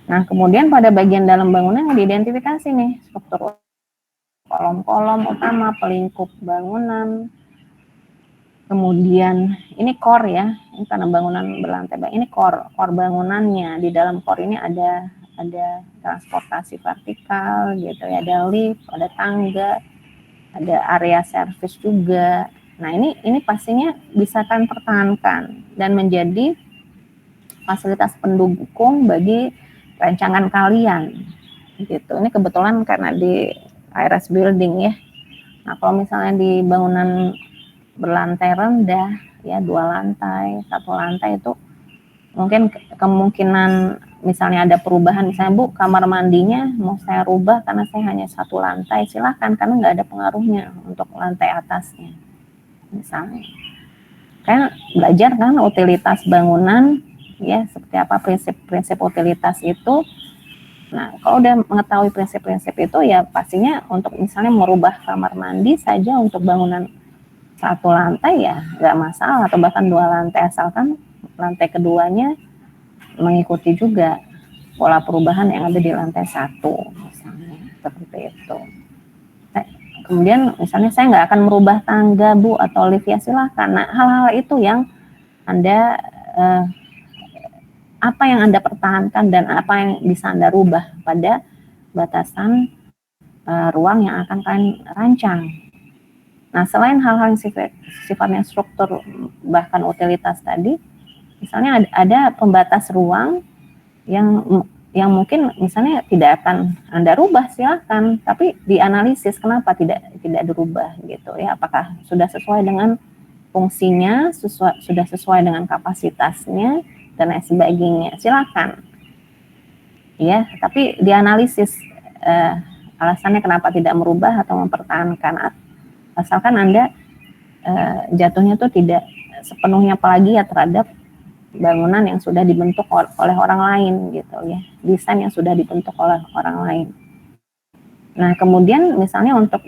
Nah, kemudian pada bagian dalam bangunan yang diidentifikasi nih, struktur kolom-kolom utama, pelingkup bangunan, Kemudian ini core ya, ini karena bangunan berlantai banyak. Ini core bangunannya. Di dalam core ini ada transportasi vertikal gitu ya, ada lift, ada tangga, ada area service juga. Nah ini pastinya bisa kan pertahankan dan menjadi fasilitas pendukung bagi rancangan kalian gitu. Ini kebetulan karena di IRS building ya. Nah kalau misalnya di bangunan berlantai rendah ya, 2 lantai, 1 lantai, itu mungkin kemungkinan misalnya ada perubahan, misalnya Bu kamar mandinya mau saya rubah karena saya hanya 1 lantai, silahkan karena nggak ada pengaruhnya untuk lantai atasnya misalnya. Kan belajar kan utilitas bangunan ya, seperti apa prinsip-prinsip utilitas itu. Nah, kalau udah mengetahui prinsip-prinsip itu ya pastinya untuk misalnya merubah kamar mandi saja untuk bangunan 1 lantai ya nggak masalah, atau bahkan 2 lantai, asalkan lantai keduanya mengikuti juga pola perubahan yang ada di lantai 1 misalnya, seperti itu. Kemudian misalnya saya nggak akan merubah tangga Bu atau lift, ya silahkan. Nah hal-hal itu yang Anda apa yang Anda pertahankan dan apa yang bisa Anda rubah pada batasan ruang yang akan kalian rancang. Nah, selain hal-hal yang sifatnya struktur bahkan utilitas tadi, misalnya ada pembatas ruang yang mungkin misalnya tidak akan Anda rubah, silakan, tapi dianalisis kenapa tidak dirubah gitu ya. Apakah sudah sesuai dengan fungsinya, sudah sesuai dengan kapasitasnya dan lain sebagainya. Silakan. Ya, tapi dianalisis alasannya kenapa tidak merubah atau mempertahankan, asalkan Anda jatuhnya tuh tidak sepenuhnya plagiat terhadap bangunan yang sudah dibentuk oleh orang lain gitu ya, desain yang sudah dibentuk oleh orang lain. Nah kemudian misalnya untuk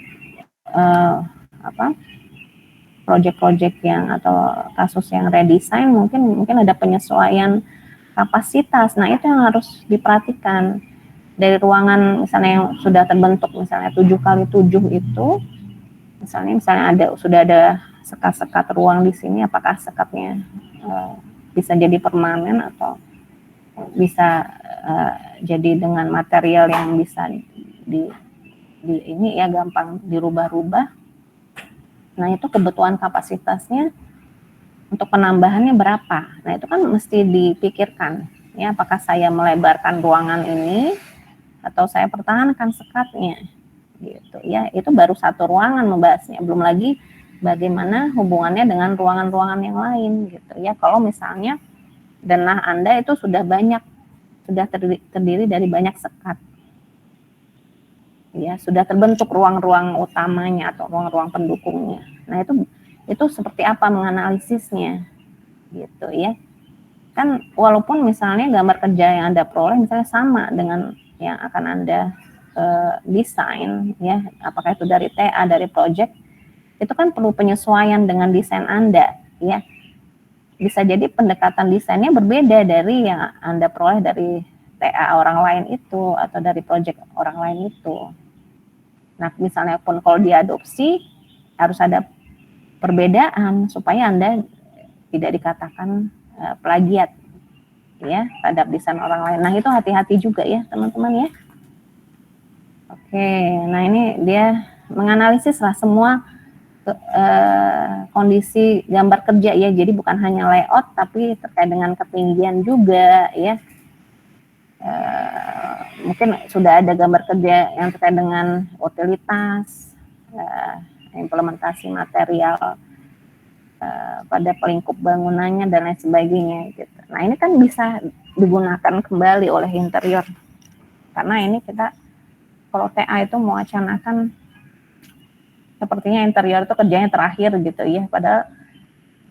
proyek-proyek yang atau kasus yang redesign, mungkin ada penyesuaian kapasitas. Nah itu yang harus diperhatikan dari ruangan misalnya yang sudah terbentuk misalnya 7x7 itu, misalnya sudah ada sekat-sekat ruang di sini, apakah sekatnya bisa jadi permanen atau bisa jadi dengan material yang bisa ini ya gampang dirubah-rubah. Nah itu kebutuhan kapasitasnya untuk penambahannya berapa. Nah itu kan mesti dipikirkan ya, apakah saya melebarkan ruangan ini atau saya pertahankan sekatnya gitu ya. Itu baru 1 ruangan membahasnya, belum lagi bagaimana hubungannya dengan ruangan-ruangan yang lain gitu ya. Kalau misalnya denah Anda itu sudah terdiri dari banyak sekat ya, sudah terbentuk ruang-ruang utamanya atau ruang-ruang pendukungnya. Nah itu seperti apa menganalisisnya gitu ya. Kan walaupun misalnya gambar kerja yang Anda peroleh misalnya sama dengan yang akan Anda desain ya, apakah itu dari TA, dari project, itu kan perlu penyesuaian dengan desain Anda ya. Bisa jadi pendekatan desainnya berbeda dari yang Anda peroleh dari TA orang lain itu atau dari project orang lain itu. Nah misalnya pun kalau diadopsi harus ada perbedaan supaya Anda tidak dikatakan plagiat ya terhadap desain orang lain. Nah itu hati-hati juga ya teman-teman ya. Oke, nah ini dia menganalisis lah semua kondisi gambar kerja ya, jadi bukan hanya layout tapi terkait dengan ketinggian juga ya. Mungkin sudah ada gambar kerja yang terkait dengan utilitas, implementasi material pada pelingkup bangunannya dan lain sebagainya gitu. Nah ini kan bisa digunakan kembali oleh interior, karena ini kita kalau TA itu mewacanakan sepertinya interior itu kerjanya terakhir gitu ya, padahal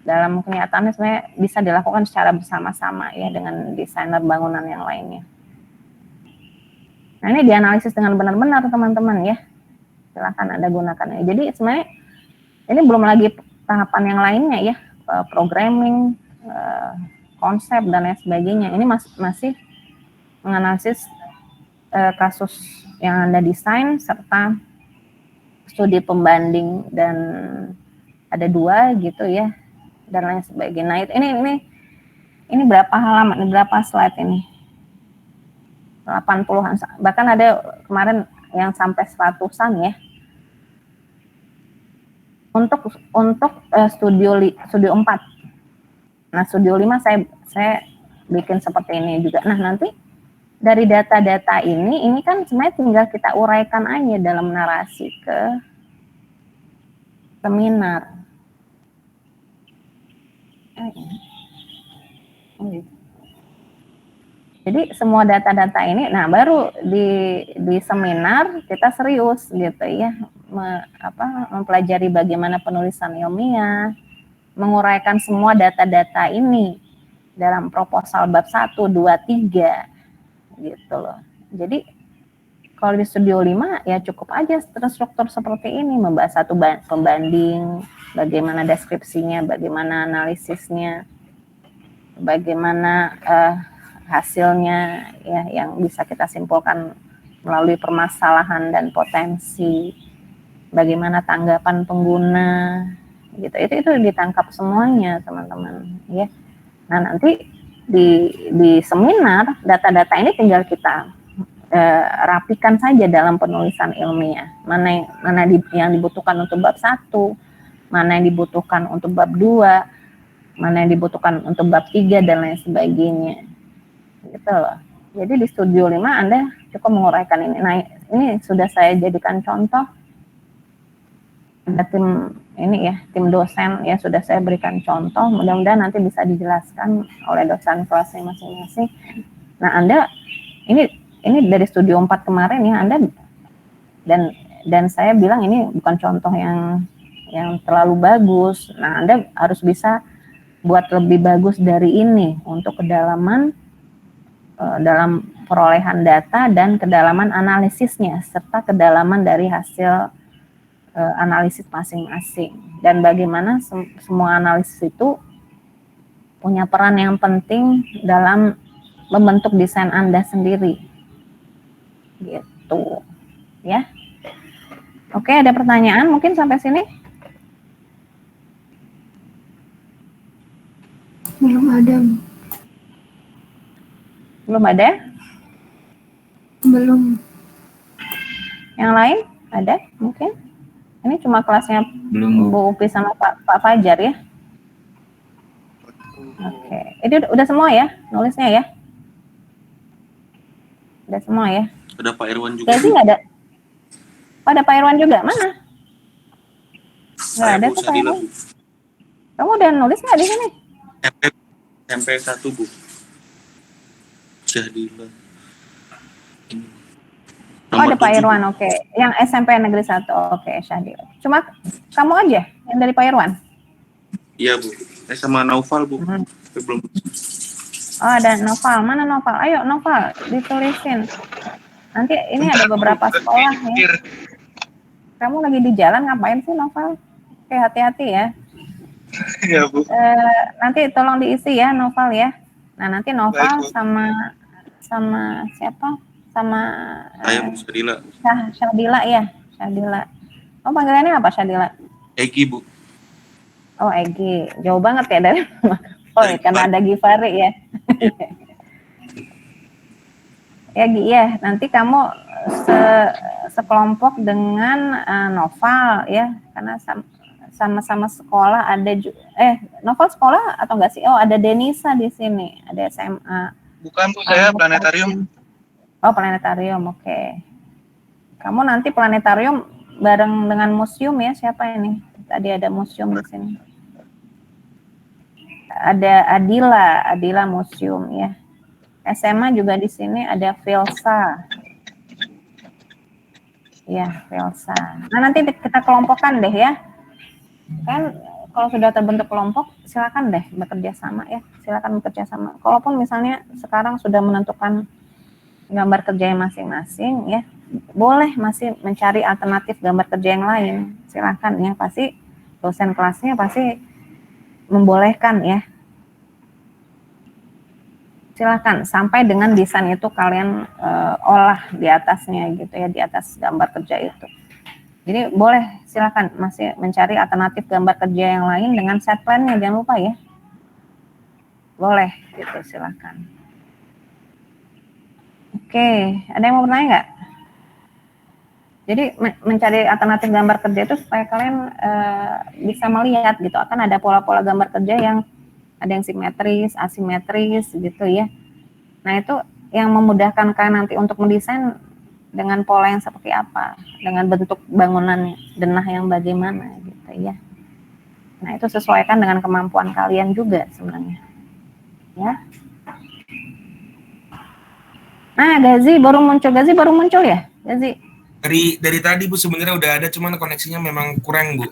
dalam kenyataannya sebenarnya bisa dilakukan secara bersama-sama ya dengan desainer bangunan yang lainnya. Nah ini dianalisis dengan benar-benar teman-teman ya, silakan Anda gunakan. Jadi sebenarnya ini belum lagi tahapan yang lainnya ya, programming, konsep dan lain sebagainya. Ini masih menganalisis kasus yang Anda desain serta studi pembanding, dan ada 2 gitu ya, dan lain sebagainya. Nah, ini berapa halaman, berapa slide ini? 80-an, bahkan ada kemarin yang sampai 100-an ya. Untuk studio 4. Nah, studio 5 saya bikin seperti ini juga. Nah, nanti dari data-data ini kan sebenarnya tinggal kita uraikan aja dalam narasi ke seminar. Jadi semua data-data ini, nah baru di seminar kita serius gitu ya, mempelajari bagaimana penulisan ilmiah, menguraikan semua data-data ini dalam proposal bab 1, 2, 3 gitu loh. Jadi kalau di studio 5 ya cukup aja terstruktur seperti ini, membahas satu pembanding, bagaimana deskripsinya, bagaimana analisisnya, bagaimana hasilnya ya yang bisa kita simpulkan melalui permasalahan dan potensi, bagaimana tanggapan pengguna gitu. Itu ditangkap semuanya teman-teman ya. Nah, nanti di seminar data-data ini tinggal kita rapikan saja dalam penulisan ilmiah. Mana yang dibutuhkan untuk bab 1, mana yang dibutuhkan untuk bab 2, mana yang dibutuhkan untuk bab 3 dan lain sebagainya. Gitu loh. Jadi di studio 5 Anda cukup menguraikan ini. Nah, ini sudah saya jadikan contoh. Ada tim dosen ya, sudah saya berikan contoh. Mudah-mudahan nanti bisa dijelaskan oleh dosen kelasnya masing-masing. Nah, Anda ini dari studio 4 kemarin ya, Anda dan saya bilang ini bukan contoh yang terlalu bagus. Nah, Anda harus bisa buat lebih bagus dari ini untuk kedalaman dalam perolehan data dan kedalaman analisisnya serta kedalaman dari hasil analisis masing-masing, dan bagaimana semua analisis itu punya peran yang penting dalam membentuk desain Anda sendiri gitu ya. Oke, ada pertanyaan mungkin sampai sini? Belum ada. Belum ada? Belum. Yang lain ada mungkin? Ini cuma kelasnya Belum, Bu. Bu Upi sama Pak Fajar ya. Oke, itu udah semua ya nulisnya ya? Udah semua ya? Ada Pak Irwan juga. Gazi nggak ada? Oh, ada Pak Irwan juga, mana? Nggak ada Bu, tuh Pak Sadila, Irwan. Bu. Kamu udah nulis nggak di sini? SMP 1, Bu. Sadila. Oh, ada Pak Irwan, oke. Yang SMP Negeri 1, oke, Syahdi. Cuma kamu aja yang dari Pak Irwan? Iya, Bu. Sama Naufal, Bu. Tapi belum. Oh, ada Noval. Mana Noval? Ayo, Noval, ditulisin. Nanti ini ada beberapa sekolah ya. Kamu lagi di jalan ngapain sih, Noval? Oke, hati-hati ya. Iya, Bu. Nanti tolong diisi ya, Noval ya. Nah, nanti Noval Baik, Bu. sama siapa? Sama Saya, Bu, Sadila. Syadila ya, Syadila. Oh, panggilannya apa Syadila? Egi, Bu. Oh, Egi. Jauh banget ya dari oh, ya, karena ada Givari ya. Ya, Gi, ya. Nanti kamu sekelompok dengan Noval ya, karena sama-sama sekolah ada Noval sekolah atau enggak sih? Oh, ada Denisa di sini, ada SMA. Bukan, Bu. Saya planetarium. Oh, planetarium, oke. Kamu nanti planetarium bareng dengan museum ya, siapa ini? Tadi ada museum di sini. Ada Adila museum ya. SMA juga di sini ada Filsa. Ya, Filsa. Nah, nanti kita kelompokkan deh ya. Kan kalau sudah terbentuk kelompok, silakan deh bekerja sama ya. Silakan bekerja sama. Kalaupun misalnya sekarang sudah menentukan gambar kerja yang masing-masing ya, boleh masih mencari alternatif gambar kerja yang lain, silakan ya, pasti dosen kelasnya pasti membolehkan ya, silakan sampai dengan desain itu kalian olah di atasnya gitu ya, di atas gambar kerja itu. Jadi boleh silakan masih mencari alternatif gambar kerja yang lain dengan set plan-nya, jangan lupa ya. Boleh gitu, silakan. Oke, ada yang mau bertanya nggak? Jadi mencari alternatif gambar kerja itu supaya kalian bisa melihat gitu, akan ada pola-pola gambar kerja yang ada yang simetris, asimetris gitu ya. Nah itu yang memudahkan kalian nanti untuk mendesain dengan pola yang seperti apa, dengan bentuk bangunan denah yang bagaimana gitu ya. Nah itu sesuaikan dengan kemampuan kalian juga sebenarnya ya. Nah Gazi baru muncul ya Gazi? Dari tadi Bu sebenarnya udah ada, cuman koneksinya memang kurang Bu.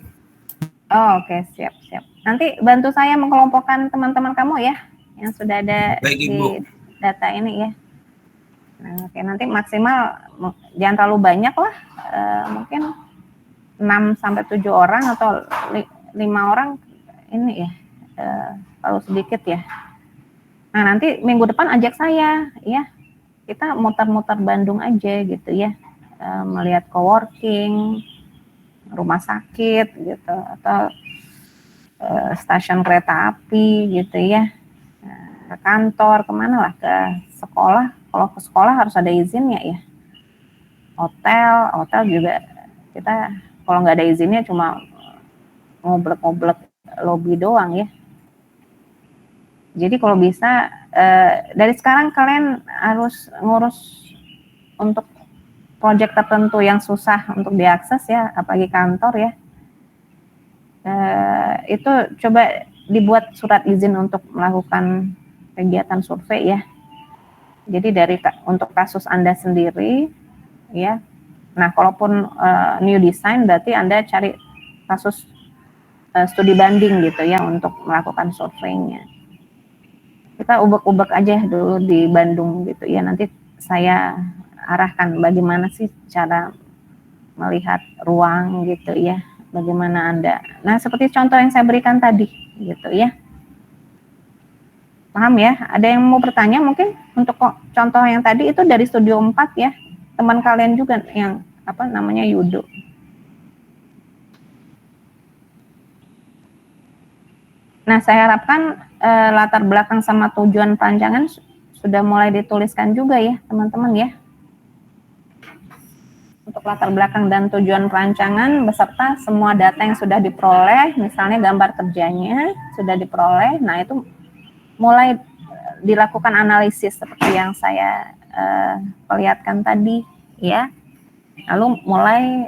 Oh, oke, siap. Nanti bantu saya mengelompokkan teman-teman kamu ya yang sudah ada Baik, di Ibu. data ini ya. Nah, oke, nanti maksimal jangan terlalu banyak lah, mungkin 6 sampai 7 orang atau 5 orang ini ya, terlalu sedikit ya. Nah, nanti minggu depan ajak saya ya. Kita muter-muter Bandung aja gitu ya. Melihat coworking, rumah sakit gitu, atau stasiun kereta api gitu ya, ke kantor, kemana lah, ke sekolah. Kalau ke sekolah harus ada izinnya ya. Hotel juga kita kalau nggak ada izinnya cuma ngoblek-ngoblek lobby doang ya. Jadi kalau bisa dari sekarang kalian harus ngurus untuk proyek tertentu yang susah untuk diakses ya, apalagi kantor ya. Itu coba dibuat surat izin untuk melakukan kegiatan survei ya. Jadi untuk kasus Anda sendiri ya. Nah, kalaupun new design berarti Anda cari kasus studi banding gitu ya untuk melakukan surveinya. Kita ubek-ubek aja dulu di Bandung gitu ya. Nanti saya arahkan bagaimana sih cara melihat ruang gitu ya. Bagaimana Anda. Nah, seperti contoh yang saya berikan tadi gitu ya. Paham ya? Ada yang mau bertanya mungkin untuk contoh yang tadi itu dari Studio 4 ya. Teman kalian juga yang apa namanya Yudo. Nah, saya harapkan latar belakang sama tujuan perancangan sudah mulai dituliskan juga ya, teman-teman ya. Untuk latar belakang dan tujuan perancangan beserta semua data yang sudah diperoleh, misalnya gambar kerjanya sudah diperoleh. Nah, itu mulai dilakukan analisis seperti yang saya perlihatkan tadi ya. Lalu mulai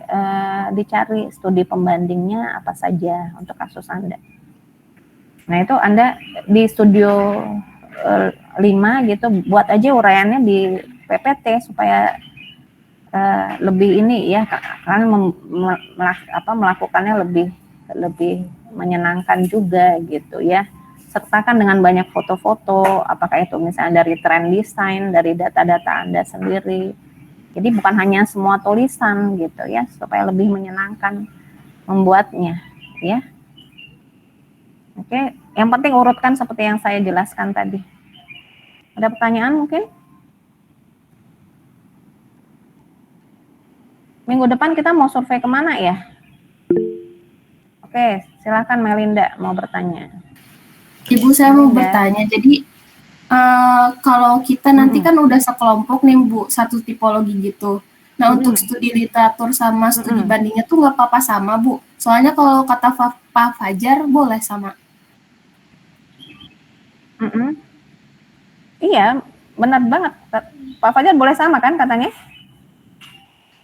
dicari studi pembandingnya apa saja untuk kasus Anda. Nah, itu Anda di studio 5 gitu buat aja uraiannya di PPT supaya lebih ini ya, kalian melakukannya lebih menyenangkan juga gitu ya. Sertakan dengan banyak foto-foto, apakah itu misalnya dari trend desain, dari data-data Anda sendiri. Jadi bukan hanya semua tulisan gitu ya, supaya lebih menyenangkan membuatnya ya. Oke, yang penting urutkan seperti yang saya jelaskan tadi. Ada pertanyaan mungkin? Minggu depan kita mau survei kemana ya? Oke, silakan Melinda mau bertanya. Ibu, saya mau bertanya, jadi kalau kita nanti kan udah sekelompok nih Bu, satu tipologi gitu. Nah, untuk studi literatur sama studi bandingnya tuh nggak apa-apa sama Bu? Soalnya kalau kata Pak Fajar boleh sama. Iya, benar banget. Pak Fajar boleh sama kan katanya?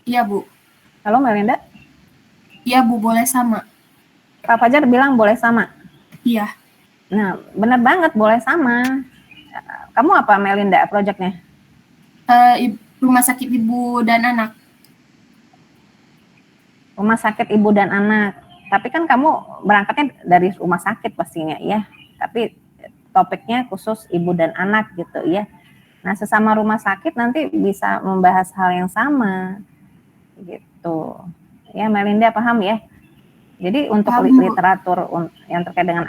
Iya Bu. Halo Melinda? Iya Bu, boleh sama. Pak Fajar bilang boleh sama? Iya. Nah, benar banget boleh sama. Kamu apa Melinda proyeknya? Rumah sakit ibu dan anak. Rumah sakit ibu dan anak. Tapi kan kamu berangkatnya dari rumah sakit pastinya ya. Tapi topiknya khusus ibu dan anak gitu ya. Nah, sesama rumah sakit nanti bisa membahas hal yang sama gitu. Ya, Melinda paham ya? Jadi untuk literatur yang terkait dengan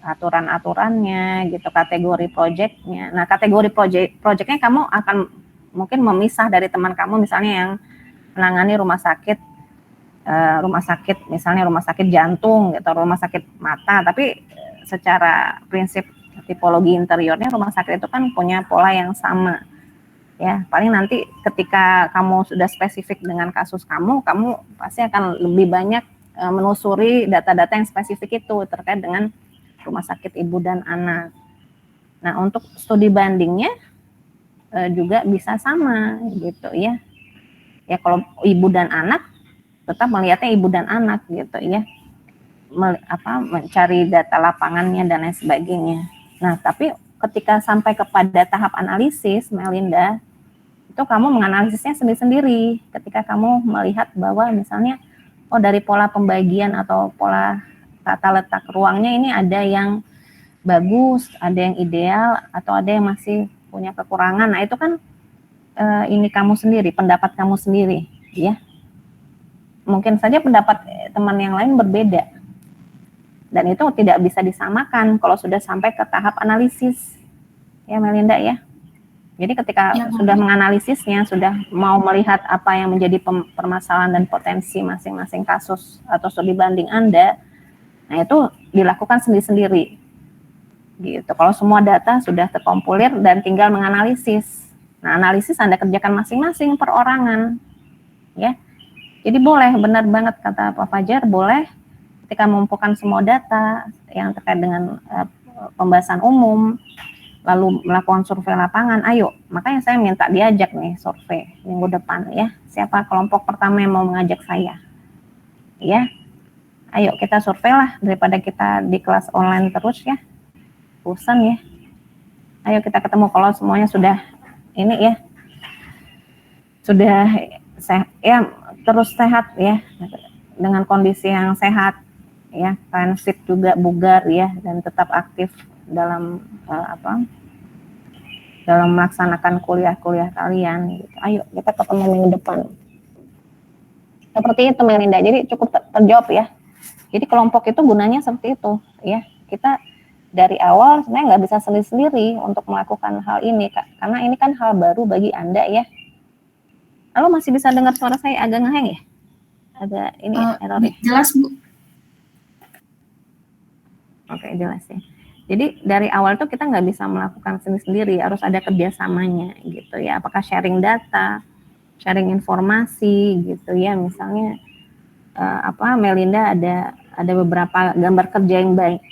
aturan-aturannya gitu, kategori proyeknya. Nah, kategori proyeknya kamu akan mungkin memisah dari teman kamu misalnya yang menangani rumah sakit misalnya rumah sakit jantung gitu, rumah sakit mata, tapi secara prinsip tipologi interiornya rumah sakit itu kan punya pola yang sama. Ya, paling nanti ketika kamu sudah spesifik dengan kasus kamu pasti akan lebih banyak menelusuri data-data yang spesifik itu terkait dengan rumah sakit ibu dan anak. Nah, untuk studi bandingnya juga bisa sama gitu ya. Ya kalau ibu dan anak tetap melihatnya ibu dan anak gitu ya. Mencari data lapangannya dan lain sebagainya. Nah, tapi ketika sampai kepada tahap analisis, Melinda, itu kamu menganalisisnya sendiri-sendiri. Ketika kamu melihat bahwa misalnya, dari pola pembagian atau pola tata letak ruangnya ini ada yang bagus, ada yang ideal, atau ada yang masih punya kekurangan. Nah, itu kan ini kamu sendiri, pendapat kamu sendiri, ya. Mungkin saja pendapat teman yang lain berbeda. Dan itu tidak bisa disamakan kalau sudah sampai ke tahap analisis. Ya, Melinda ya. Jadi ketika sudah menganalisisnya, sudah mau melihat apa yang menjadi permasalahan dan potensi masing-masing kasus atau studi banding Anda, nah itu dilakukan sendiri-sendiri. Gitu. Kalau semua data sudah terkompilir dan tinggal menganalisis. Nah, analisis Anda kerjakan masing-masing perorangan. Ya. Jadi boleh, benar banget kata Pak Fajar, boleh ketika mengumpulkan semua data yang terkait dengan pembahasan umum, lalu melakukan survei lapangan, ayo, makanya saya minta diajak nih survei minggu depan ya, siapa kelompok pertama yang mau mengajak saya, ya, ayo kita survei lah, daripada kita di kelas online terus ya, bosan ya, ayo kita ketemu kalau semuanya sudah ini ya, sudah ya terus sehat ya, dengan kondisi yang sehat ya, kalian fit juga, bugar ya, dan tetap aktif dalam dalam melaksanakan kuliah-kuliah kalian gitu. Ayo kita ketemu minggu depan. Seperti itu Melinda. Jadi cukup terjawab ya. Jadi kelompok itu gunanya seperti itu ya. Kita dari awal sebenarnya nggak bisa sendiri-sendiri untuk melakukan hal ini, karena ini kan hal baru bagi Anda ya. Halo, masih bisa dengar suara saya agak ngeheng ya? Agak ini error ya? Jelas Bu. Oke, jelas ya. Jadi dari awal tuh kita nggak bisa melakukan sendiri-sendiri, harus ada kerjasamanya gitu ya. Apakah sharing data, sharing informasi gitu ya. Misalnya Melinda ada beberapa gambar kerja yang baik,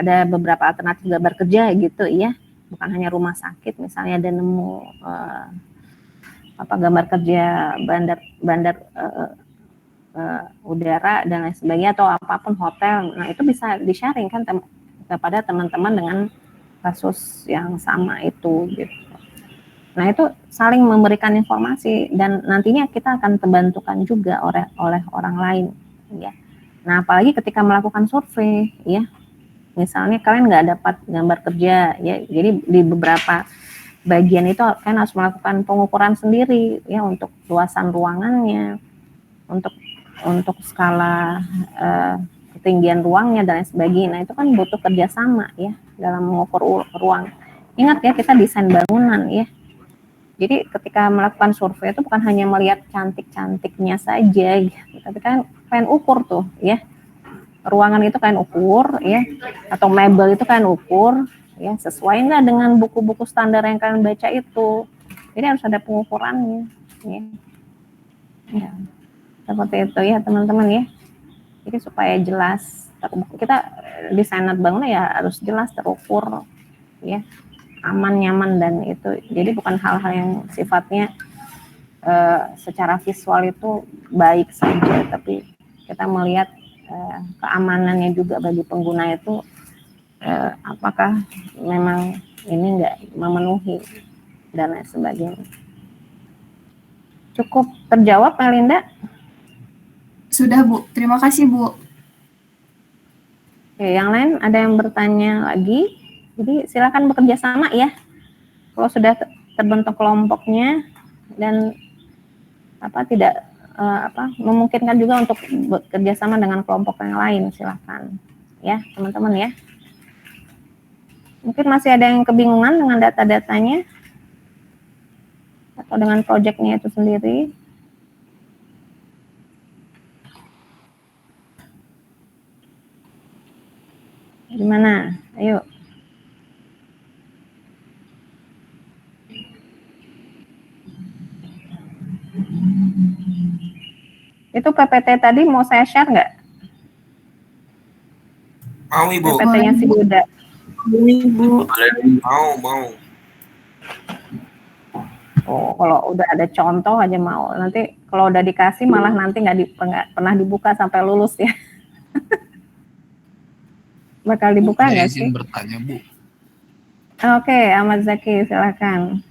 ada beberapa alternatif gambar kerja gitu ya. Bukan hanya rumah sakit, misalnya ada nemu gambar kerja bandar udara dan lain sebagainya, atau apapun hotel. Nah itu bisa di-sharing kan kepada teman-teman dengan kasus yang sama itu gitu. Nah itu saling memberikan informasi dan nantinya kita akan terbantukan juga oleh orang lain ya. Nah apalagi ketika melakukan survei ya, misalnya kalian nggak dapat gambar kerja ya, jadi di beberapa bagian itu kalian harus melakukan pengukuran sendiri ya, untuk luasan ruangannya, untuk skala ketinggian ruangnya dan lain sebagainya. Nah itu kan butuh kerjasama ya dalam mengukur ruang. Ingat ya, kita desain bangunan ya. Jadi ketika melakukan survei itu bukan hanya melihat cantik-cantiknya saja, gitu, tapi kan kalian ukur tuh ya. Ruangan itu kalian ukur ya, atau mebel itu kalian ukur ya, sesuai nggak dengan buku-buku standar yang kalian baca itu. Jadi harus ada pengukurannya ya. Ya. Seperti itu ya teman-teman ya. Jadi supaya jelas, kita desainer bangunan ya harus jelas terukur ya, aman, nyaman, dan itu. Jadi bukan hal-hal yang sifatnya secara visual itu baik saja, tapi kita melihat keamanannya juga bagi pengguna itu, apakah memang ini enggak memenuhi dan lain sebagainya. Cukup terjawab Melinda? Sudah Bu, terima kasih Bu. Oke, yang lain ada yang bertanya lagi? Jadi silakan bekerja sama ya. Kalau sudah terbentuk kelompoknya dan tidak memungkinkan juga untuk bekerja sama dengan kelompok yang lain, silakan ya teman-teman ya. Mungkin masih ada yang kebingungan dengan data-datanya atau dengan proyeknya itu sendiri. Gimana? Ayo. Itu PPT tadi mau saya share nggak? Mau Ibu. PPT-nya si Buda. Ibu. Mau. Oh, kalau udah ada contoh aja mau. Nanti kalau udah dikasih malah nanti nggak pernah dibuka sampai lulus ya. Bakal dibuka nggak sih? Izin bertanya Bu, Oke, Ahmad Zaki silakan.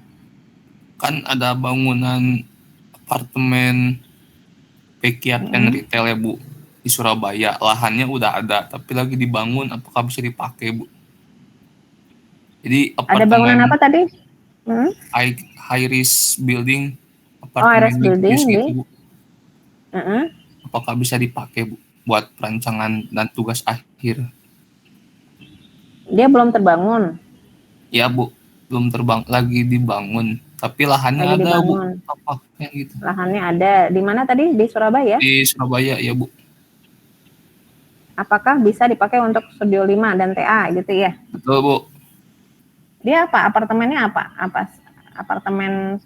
kan ada bangunan apartemen Pekiat and Retail ya Bu di Surabaya, lahannya udah ada tapi lagi dibangun, apakah bisa dipakai Bu? Jadi Ada bangunan apa tadi? high rise building, high rise building, mixed use gitu Bu. Mm-mm. Apakah bisa dipakai Bu buat perancangan dan tugas akhir? Dia belum terbangun. Ya Bu, belum lagi dibangun, tapi lahannya Lagi ada dibangun. Bu, tapaknya gitu. Lahannya ada. Di mana tadi? Di Surabaya? Di Surabaya ya Bu. Apakah bisa dipakai untuk Studio 5 dan TA gitu ya? Betul Bu. Dia apa? Apartemennya apa? Apartemen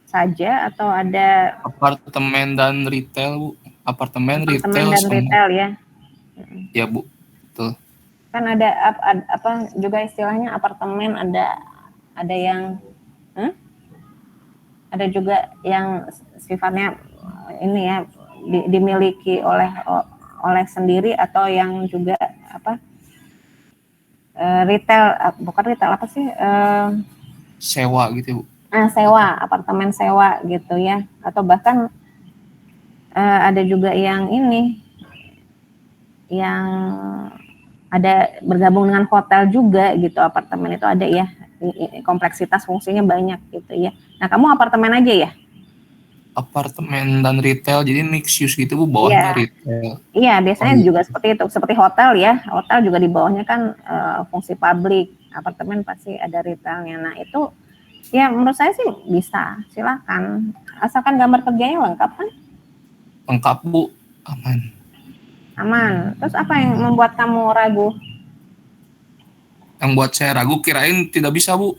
saja atau ada Apartemen dan retail Bu. Apartemen retail dan semua. retail ya? Ya Bu, betul. Kan ada apa juga istilahnya apartemen, ada yang ada juga yang sifatnya ini ya dimiliki oleh sendiri atau yang juga apa retail, bukan retail apa sih, Sewa gitu Bu. sewa, apartemen sewa gitu ya, atau bahkan ada juga yang ini yang ada bergabung dengan hotel juga gitu, apartemen itu ada ya, kompleksitas fungsinya banyak gitu ya. Nah kamu apartemen aja ya? Apartemen dan retail, jadi mix use gitu Bu, bawahnya Iya. retail. Iya, biasanya juga seperti itu, seperti hotel ya. Hotel juga di bawahnya kan fungsi publik, apartemen pasti ada retailnya. Nah itu ya menurut saya sih bisa, silakan. Asalkan gambar kerjanya lengkap kan? Lengkap Bu, aman. Aman. Terus apa yang membuat kamu ragu? Yang buat saya ragu, kirain tidak bisa Bu.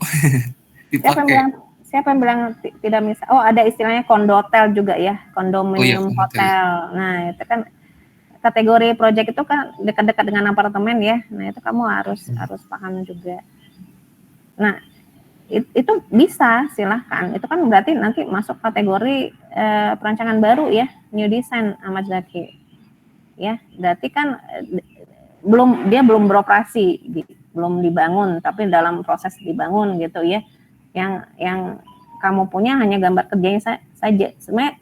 Dipakai. Siapa yang bilang tidak bisa? Oh, ada istilahnya kondotel juga ya, kondominium hotel. Nah, itu kan kategori proyek itu kan dekat-dekat dengan apartemen ya. Nah, itu kamu harus paham juga. Nah, itu bisa, silahkan. Itu kan berarti nanti masuk kategori perancangan baru ya, new design Ahmad Zaki. Ya, berarti kan dia belum beroperasi, belum dibangun, tapi dalam proses dibangun gitu ya. Yang kamu punya hanya gambar kerjanya saja. Sebenarnya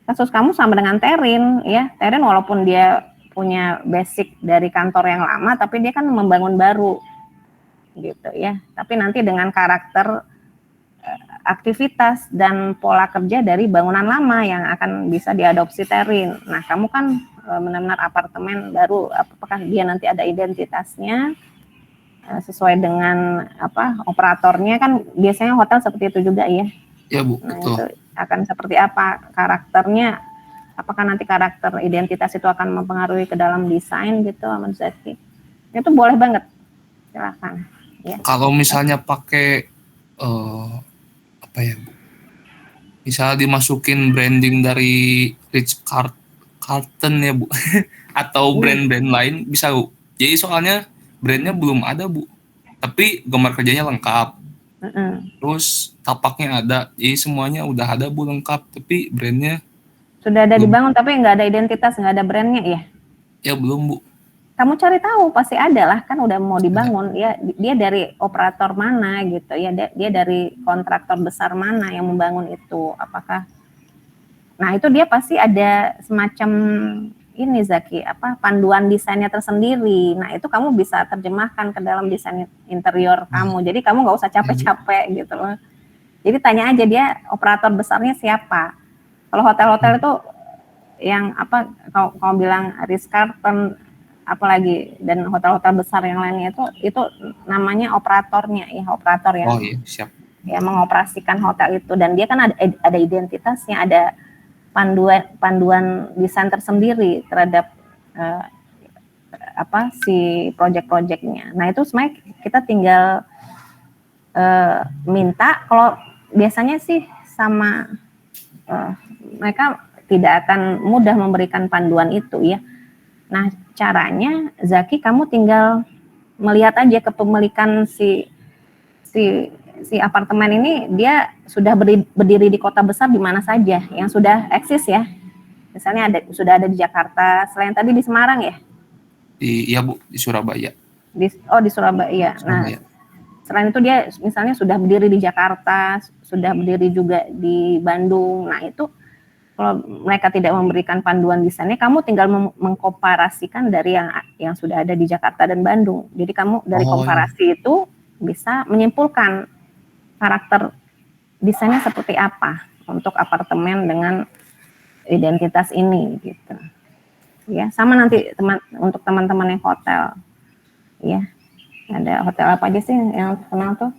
kasus kamu sama dengan Terin ya. Terin walaupun dia punya basic dari kantor yang lama, tapi dia kan membangun baru gitu ya. Tapi nanti dengan karakter aktivitas dan pola kerja dari bangunan lama yang akan bisa diadopsi Terin. Nah, kamu kan benar-benar apartemen baru, apakah dia nanti ada identitasnya sesuai dengan apa operatornya, kan biasanya hotel seperti itu juga ya. Ya Bu, nah, betul. Itu akan seperti apa karakternya, apakah nanti karakter identitas itu akan mempengaruhi ke dalam desain gitu Ahmad Zaki. Itu boleh banget, silakan ya. Kalau misalnya pakai apa ya Bu, misalnya dimasukin branding dari Ritz Carlton ya Bu atau brand-brand lain bisa Bu. Jadi soalnya brandnya belum ada Bu, tapi gambar kerjanya lengkap. Terus tapaknya ada, jadi semuanya udah ada Bu, lengkap, tapi brandnya sudah ada dibangun tapi nggak ada identitas, nggak ada brandnya ya? Ya belum Bu. Kamu cari tahu, pasti ada lah, kan udah mau dibangun ya. Dia dari operator mana gitu ya, dia dari kontraktor besar mana yang membangun itu, apakah nah itu dia pasti ada semacam ini Zaki, apa panduan desainnya tersendiri. Nah itu kamu bisa terjemahkan ke dalam desain interior kamu. Jadi kamu nggak usah capek-capek gitu loh. Jadi tanya aja dia operator besarnya siapa. Kalau hotel-hotel itu yang apa, kalau kamu bilang Ritz Carlton apalagi dan hotel-hotel besar yang lainnya itu namanya operatornya ya, operator yang siap. Ya mengoperasikan hotel itu, dan dia kan ada identitasnya, ada panduan desain tersendiri terhadap si project-projectnya. Nah itu sebenarnya kita tinggal minta, kalau biasanya sih sama mereka tidak akan mudah memberikan panduan itu ya. Nah caranya Zaki, kamu tinggal melihat aja kepemilikan si apartemen ini, dia sudah berdiri di kota besar di mana saja yang sudah eksis ya. Misalnya sudah ada di Jakarta, selain tadi di Semarang ya? Iya Bu, di Surabaya. Di Surabaya. Nah, Surabaya. selain itu dia misalnya sudah berdiri di Jakarta, sudah berdiri juga di Bandung. Nah itu kalau mereka tidak memberikan panduan desainnya, kamu tinggal mengkomparasikan dari yang sudah ada di Jakarta dan Bandung. Jadi kamu dari komparasi itu bisa menyimpulkan karakter desainnya seperti apa untuk apartemen dengan identitas ini gitu. Ya, sama nanti untuk teman-teman yang hotel. Ya. Ada hotel apa aja sih yang terkenal tuh?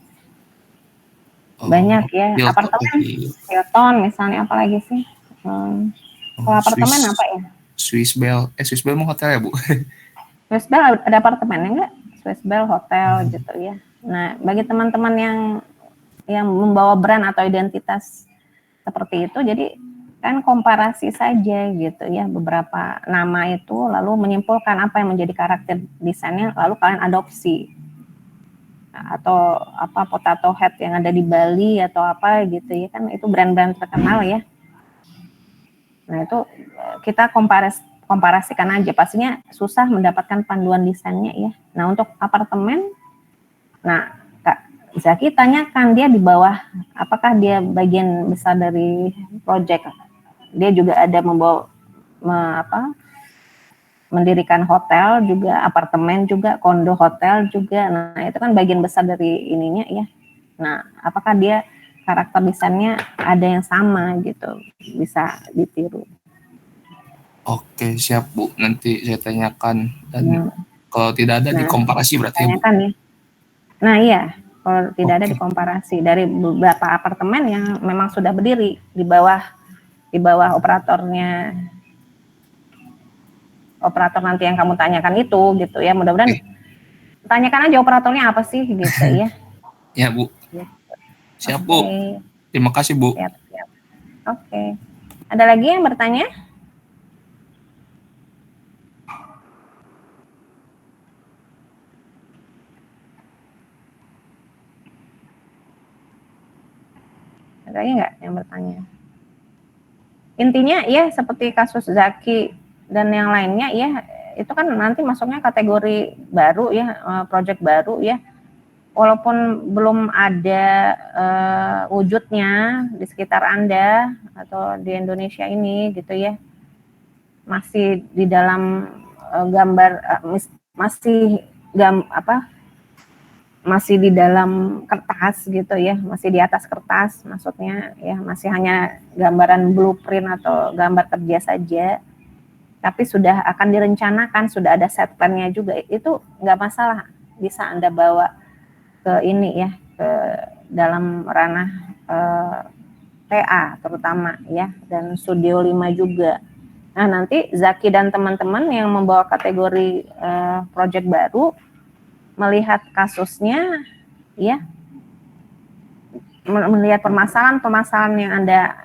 Banyak ya. Hilton, Apartemen Hilton misalnya, apa lagi sih? Kalau apartemen apa ya? Swiss Bell mau hotel ya Bu? Swiss Bell ada apartemennya enggak? Swiss Bell hotel gitu ya. Nah, bagi teman-teman yang membawa brand atau identitas seperti itu, jadi kan komparasi saja gitu ya beberapa nama itu, lalu menyimpulkan apa yang menjadi karakter desainnya, lalu kalian adopsi. Atau apa Potato Head yang ada di Bali atau apa gitu ya, kan itu brand-brand terkenal ya. Nah itu kita komparasikan aja, pastinya susah mendapatkan panduan desainnya ya. Nah untuk apartemen, nah Kak Zaki tanyakan dia di bawah, apakah dia bagian besar dari project, dia juga ada mendirikan hotel juga, apartemen juga, kondo hotel juga. Nah itu kan bagian besar dari ininya ya. Nah apakah dia karakter desainnya ada yang sama gitu, bisa ditiru. Oke siap Bu, nanti saya tanyakan, dan kalau tidak ada dikomparasi berarti tanyakan ya. Nah iya, kalau tidak ada dikomparasi dari beberapa apartemen yang memang sudah berdiri di bawah operator nanti yang kamu tanyakan itu gitu ya. Mudah-mudahan tanyakan aja operatornya apa sih gitu ya. Ya Bu. Siap Bu. Terima kasih Bu. Siap. Oke. Ada lagi yang bertanya? Ada lagi nggak yang bertanya? Intinya ya seperti kasus Zaki dan yang lainnya ya, itu kan nanti masuknya kategori baru ya, project baru ya. Walaupun belum ada wujudnya di sekitar Anda atau di Indonesia ini gitu ya, masih di dalam gambar, masih di dalam kertas gitu ya, masih di atas kertas maksudnya ya, masih hanya gambaran blueprint atau gambar kerja saja, tapi sudah akan direncanakan, sudah ada set plan-nya juga, itu nggak masalah, bisa Anda bawa ke ini ya, ke dalam ranah TA terutama ya, dan Studio 5 juga. Nah nanti Zaki dan teman-teman yang membawa kategori project baru melihat kasusnya ya, melihat permasalahan yang Anda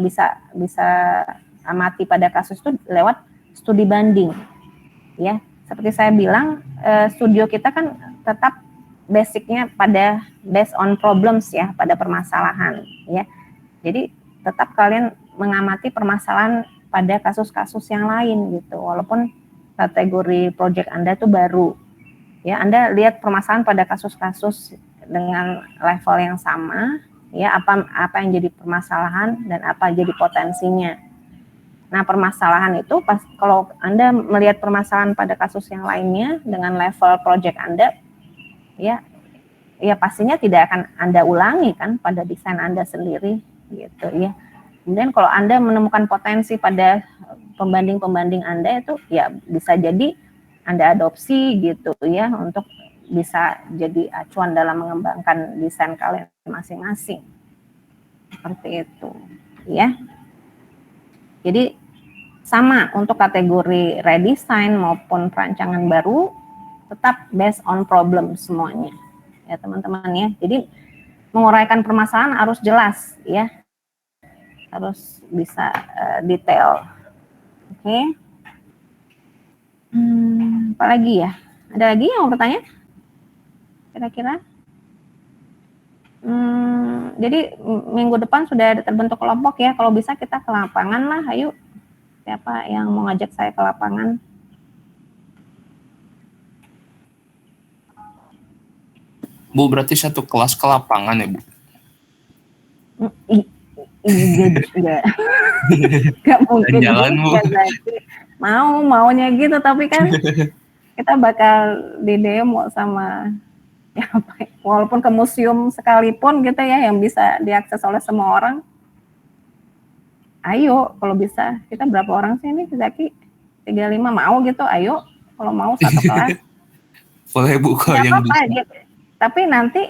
bisa amati pada kasus itu lewat studi banding ya. Seperti saya bilang, studio kita kan tetap basicnya based on problems ya, pada permasalahan ya. Jadi tetap kalian mengamati permasalahan pada kasus-kasus yang lain gitu, walaupun kategori project Anda itu baru ya. Anda lihat permasalahan pada kasus-kasus dengan level yang sama ya, apa yang jadi permasalahan dan apa jadi potensinya. Nah permasalahan itu kalau Anda melihat permasalahan pada kasus yang lainnya dengan level project Anda ya pastinya tidak akan Anda ulangi kan pada desain Anda sendiri gitu ya. Kemudian kalau Anda menemukan potensi pada pembanding-pembanding Anda itu ya bisa jadi Anda adopsi gitu ya, untuk bisa jadi acuan dalam mengembangkan desain kalian masing-masing. Seperti itu ya. Jadi Sama untuk kategori redesign maupun perancangan baru, tetap based on problem semuanya, ya teman-teman ya. Jadi menguraikan permasalahan harus jelas ya, harus bisa detail. Oke. Apa lagi ya? Ada lagi yang mau bertanya? Kira-kira? Jadi minggu depan sudah ada terbentuk kelompok ya. Kalau bisa kita ke lapangan lah, ayo. Siapa yang mau ngajak saya ke lapangan? Bu, berarti satu kelas ke lapangan ya, Bu? Enggak mungkin Jalan, Bu. Maunya gitu, tapi kan kita bakal di demo sama ya, walaupun ke museum sekalipun gitu ya, yang bisa diakses oleh semua orang. Ayo, kalau bisa. Kita berapa orang sih ini, Zaki? 35 mau gitu, ayo. Kalau mau satu kelas. Boleh Bu, kalau yang bisa. Gitu. Tapi nanti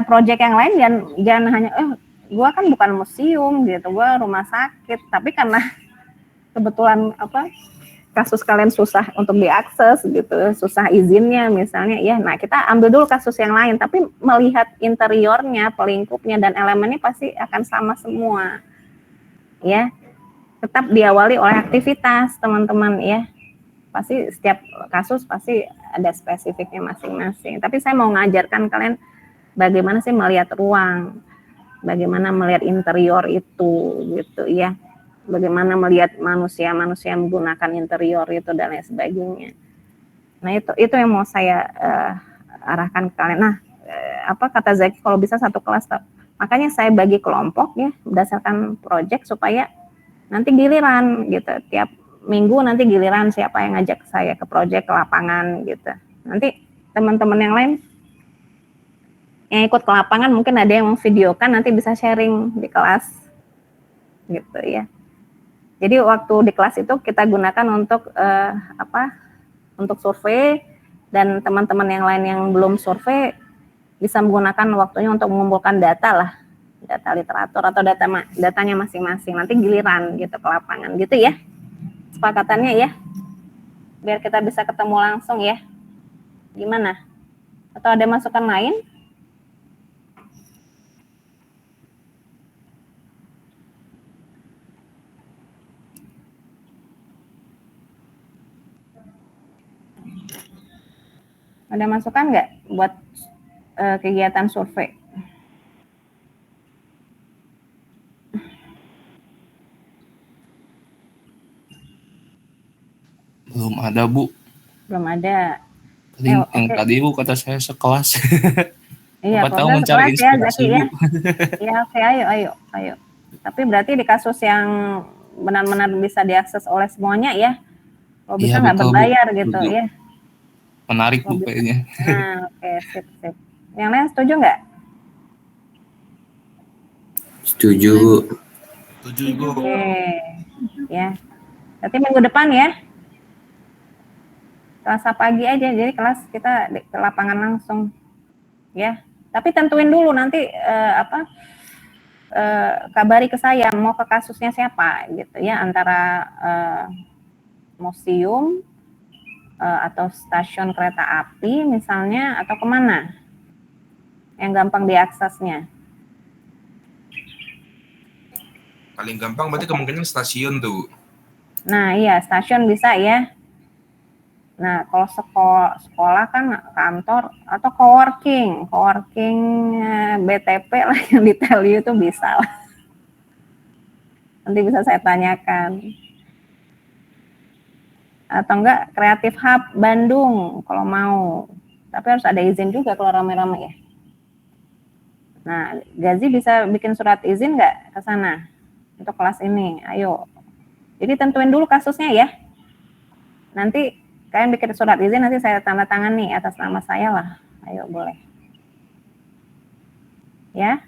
proyek yang lain jangan hanya, gua kan bukan museum gitu, gua rumah sakit. Tapi karena kebetulan kasus kalian susah untuk diakses gitu, susah izinnya misalnya ya. Nah, kita ambil dulu kasus yang lain, tapi melihat interiornya, pelingkupnya dan elemennya pasti akan sama semua. Ya. Tetap diawali oleh aktivitas, teman-teman ya. Pasti setiap kasus pasti ada spesifiknya masing-masing. Tapi saya mau ngajarkan kalian bagaimana sih melihat ruang, bagaimana melihat interior itu gitu ya. Bagaimana melihat manusia menggunakan interior itu dan lain sebagainya. Nah itu yang mau saya arahkan ke kalian. Nah kata Zaki, kalau bisa satu kelas, makanya saya bagi kelompok ya berdasarkan proyek supaya nanti giliran gitu, tiap minggu nanti giliran siapa yang ngajak saya ke proyek, ke lapangan gitu. Nanti teman-teman yang lain yang ikut ke lapangan mungkin ada yang memvideokan, nanti bisa sharing di kelas gitu ya. Jadi waktu di kelas itu kita gunakan untuk untuk survei, dan teman-teman yang lain yang belum survei bisa menggunakan waktunya untuk mengumpulkan data lah, data literatur atau datanya masing-masing. Nanti giliran gitu ke lapangan gitu ya. Sepakatannya ya. Biar kita bisa ketemu langsung ya. Gimana? Atau ada masukan lain? Ada masukan nggak buat kegiatan survei? Belum ada, Bu. Belum ada. Yang tadi Bu kata saya sekelas. Iya, Apa tahu mencari inspirasi ya, Bu. Ya, oke, ayo. Tapi berarti di kasus yang benar-benar bisa diakses oleh semuanya ya. Kalau bisa nggak berbayar Bu. Gitu ya. Menarik Bu kayaknya. Nah, oke, sip. Yang lain setuju nggak? Setuju Bu. Setuju Bu. Oke, ya. Berarti minggu depan ya. Selasa pagi aja, jadi kelas kita ke lapangan langsung. Ya. Tapi tentuin dulu nanti kabari ke saya mau ke kasusnya siapa gitu ya, antara museum atau stasiun kereta api misalnya, atau kemana yang gampang diaksesnya. Paling gampang berarti kemungkinan stasiun tuh. Nah iya, stasiun bisa ya. Nah kalau sekolah kan kantor atau coworking BTP lah yang di Telyu itu bisa lah. Nanti bisa saya tanyakan. Atau enggak Creative Hub Bandung kalau mau. Tapi harus ada izin juga kalau rame-rame ya. Nah, Gazi bisa bikin surat izin enggak ke sana untuk kelas ini? Ayo. Jadi tentuin dulu kasusnya ya. Nanti kalian bikin surat izin, nanti saya tanda tangan nih atas nama saya lah. Ayo boleh. Ya.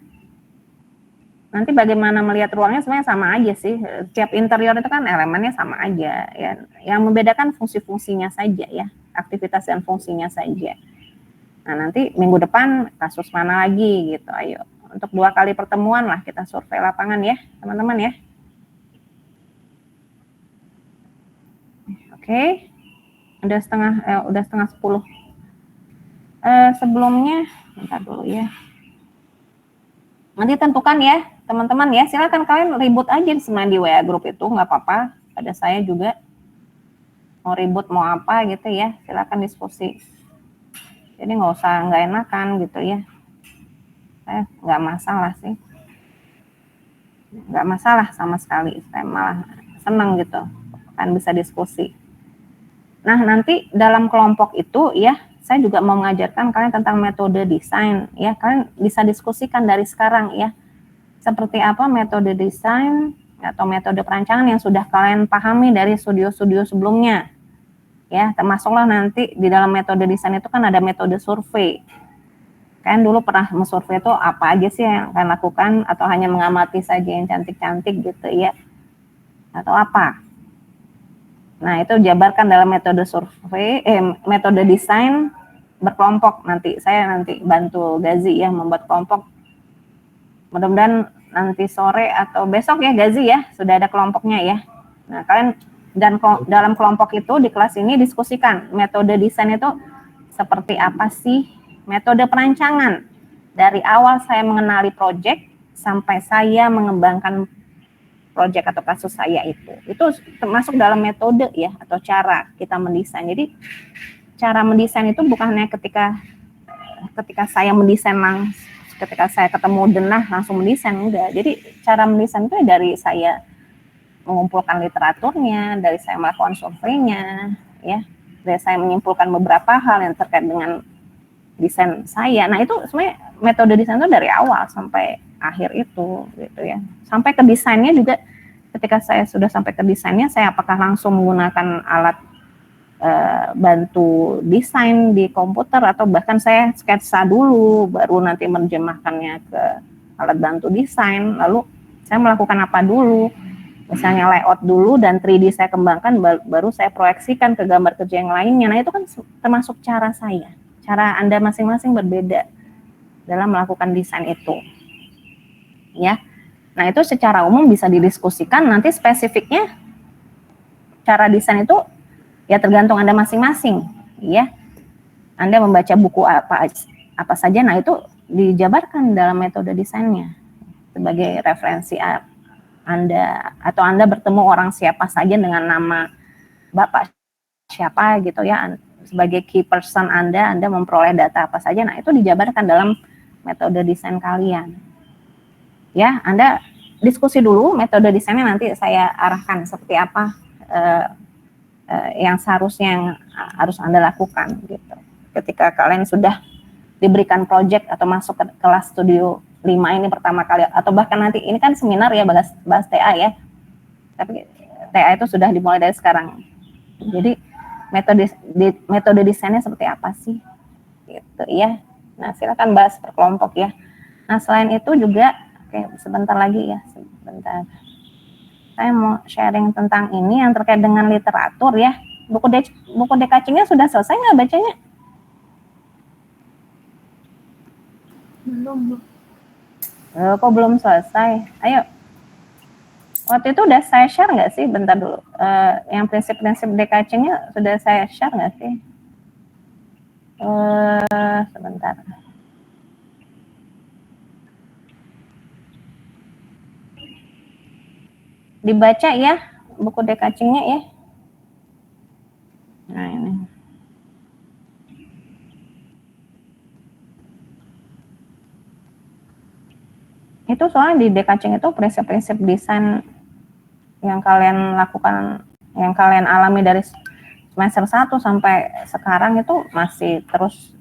Nanti bagaimana melihat ruangnya sebenarnya sama aja sih. Setiap interior itu kan elemennya sama aja ya. Yang membedakan fungsi-fungsinya saja ya, aktivitas dan fungsinya saja. Nah, nanti minggu depan kasus mana lagi gitu. Ayo. Untuk 2 kali pertemuan lah kita survei lapangan ya, teman-teman ya. Oke. Udah setengah 10. Sebelumnya, bentar dulu ya. Nanti tentukan ya, teman-teman ya. Silakan kalian ribut aja semuanya di WA grup itu, nggak apa-apa. Ada saya juga. Mau ribut mau apa gitu ya, silakan diskusi. Jadi nggak enakan gitu ya. Nggak masalah sih. Nggak masalah sama sekali. Saya malah senang gitu, kan bisa diskusi. Nah, nanti dalam kelompok itu ya, saya juga mau mengajarkan kalian tentang metode desain ya. Kalian bisa diskusikan dari sekarang ya. Seperti apa metode desain atau metode perancangan yang sudah kalian pahami dari studio-studio sebelumnya. Ya, termasuklah nanti di dalam metode desain itu kan ada metode survei. Kalian dulu pernah mensurvei itu apa aja sih yang kalian lakukan, atau hanya mengamati saja yang cantik-cantik gitu ya, atau apa? Nah, itu jabarkan dalam metode survei, metode desain berkelompok. Saya nanti bantu Gazi ya membuat kelompok. Mudah-mudahan nanti sore atau besok ya Gazi ya, sudah ada kelompoknya ya. Nah, kalian dalam kelompok itu di kelas ini diskusikan metode desain itu seperti apa sih, metode perancangan dari awal saya mengenali proyek sampai saya mengembangkan proyek atau kasus saya itu termasuk dalam metode ya, atau cara kita mendesain. Jadi cara mendesain itu bukan hanya ketika saya mendesain ketika saya ketemu denah langsung mendesain, enggak. Jadi cara mendesain itu dari saya mengumpulkan literaturnya, dari saya melakukan surveinya ya, dari saya menyimpulkan beberapa hal yang terkait dengan desain saya. Nah, itu sebenarnya metode desain itu dari awal sampai akhir itu gitu ya. Sampai ke desainnya juga, ketika saya sudah sampai ke desainnya, saya apakah langsung menggunakan alat bantu desain di komputer, atau bahkan saya sketsa dulu baru nanti menerjemahkannya ke alat bantu desain. Lalu saya melakukan apa dulu, misalnya layout dulu dan 3D saya kembangkan, baru saya proyeksikan ke gambar kerja yang lainnya. Nah, itu kan termasuk cara saya. Cara Anda masing-masing berbeda dalam melakukan desain itu. Ya. Nah, itu secara umum bisa didiskusikan. Nanti spesifiknya cara desain itu ya tergantung Anda masing-masing, ya. Anda membaca buku apa saja, nah itu dijabarkan dalam metode desainnya sebagai referensi Anda, atau Anda bertemu orang siapa saja dengan nama Bapak siapa gitu ya, sebagai key person Anda memperoleh data apa saja, nah itu dijabarkan dalam metode desain kalian. Ya, Anda diskusi dulu metode desainnya, nanti saya arahkan seperti apa yang seharusnya yang harus Anda lakukan gitu. Ketika kalian sudah diberikan project atau masuk ke kelas studio 5 ini pertama kali, atau bahkan nanti ini kan seminar ya, bahas TA ya. Tapi TA itu sudah dimulai dari sekarang. Jadi metode desainnya seperti apa sih? Gitu ya. Nah, silakan bahas per kelompok ya. Nah, selain itu juga, sebentar lagi ya, sebentar. Saya mau sharing tentang ini yang terkait dengan literatur ya. Buku dekacingnya sudah selesai nggak bacanya? Belum. Kok belum selesai? Ayo. Waktu itu udah saya share nggak sih? Bentar dulu. Yang prinsip-prinsip dekacingnya sudah saya share nggak sih? Sebentar. Dibaca ya buku dekacingnya ya. Nah, ini. Itu soalnya di dekacing itu prinsip-prinsip desain yang kalian lakukan, yang kalian alami dari semester 1 sampai sekarang itu masih terus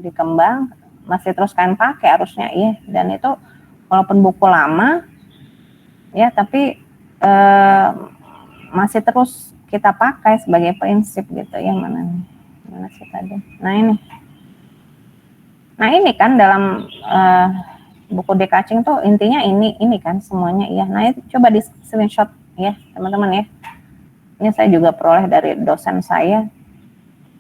dikembang, masih terus kalian pakai harusnya ya. Dan itu walaupun buku lama ya, tapi masih terus kita pakai sebagai prinsip gitu ya. Mana sih tadi? Nah, ini kan dalam buku dekacing tuh intinya ini kan semuanya ya. Nah, itu coba di screenshot ya teman-teman ya. Ini saya juga peroleh dari dosen saya.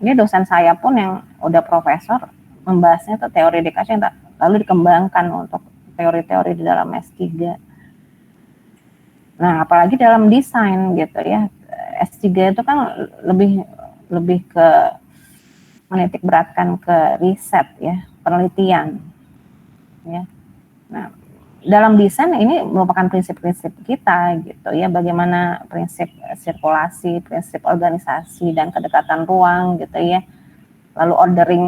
Ini dosen saya pun yang udah profesor, membahasnya tuh teori dekacing, lalu dikembangkan untuk teori-teori di dalam S3. Nah, apalagi dalam desain gitu ya. S3 itu kan lebih ke menitik beratkan ke riset ya, penelitian ya. Nah, dalam desain ini merupakan prinsip-prinsip kita gitu ya, bagaimana prinsip sirkulasi, prinsip organisasi dan kedekatan ruang gitu ya. Lalu ordering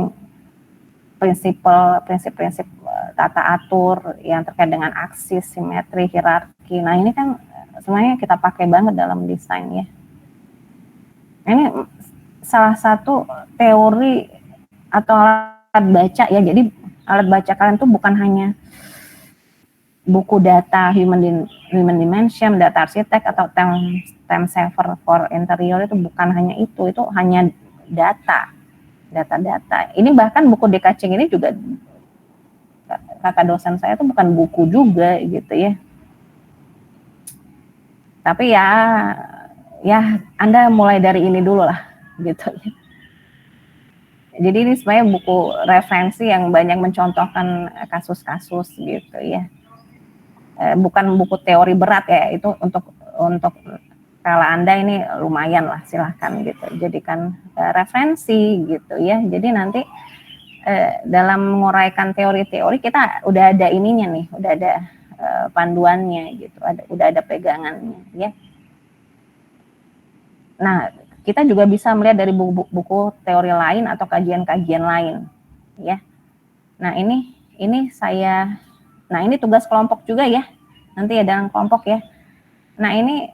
prinsip-prinsip tata atur yang terkait dengan aksis, simetri, hierarki. Nah, ini kan semuanya kita pakai banget dalam desain ya. Ini salah satu teori atau alat baca ya. Jadi alat baca kalian tuh bukan hanya buku data human dimension, data arsitek atau time saver for interior, itu bukan hanya itu hanya data. Ini bahkan buku Dekacing ini juga kakak dosen saya itu bukan buku juga gitu ya. Tapi ya Anda mulai dari ini dulu lah gitu ya. Jadi ini sebenarnya buku referensi yang banyak mencontohkan kasus-kasus gitu ya. Bukan buku teori berat ya, itu untuk kalau Anda ini lumayan lah, silahkan gitu jadikan referensi gitu ya. Jadi nanti dalam menguraikan teori-teori kita udah ada ininya nih, udah ada panduannya gitu, udah ada pegangannya ya. Nah, kita juga bisa melihat dari buku teori lain atau kajian-kajian lain ya. Nah, ini tugas kelompok juga ya, nanti ya dalam kelompok ya. Nah, ini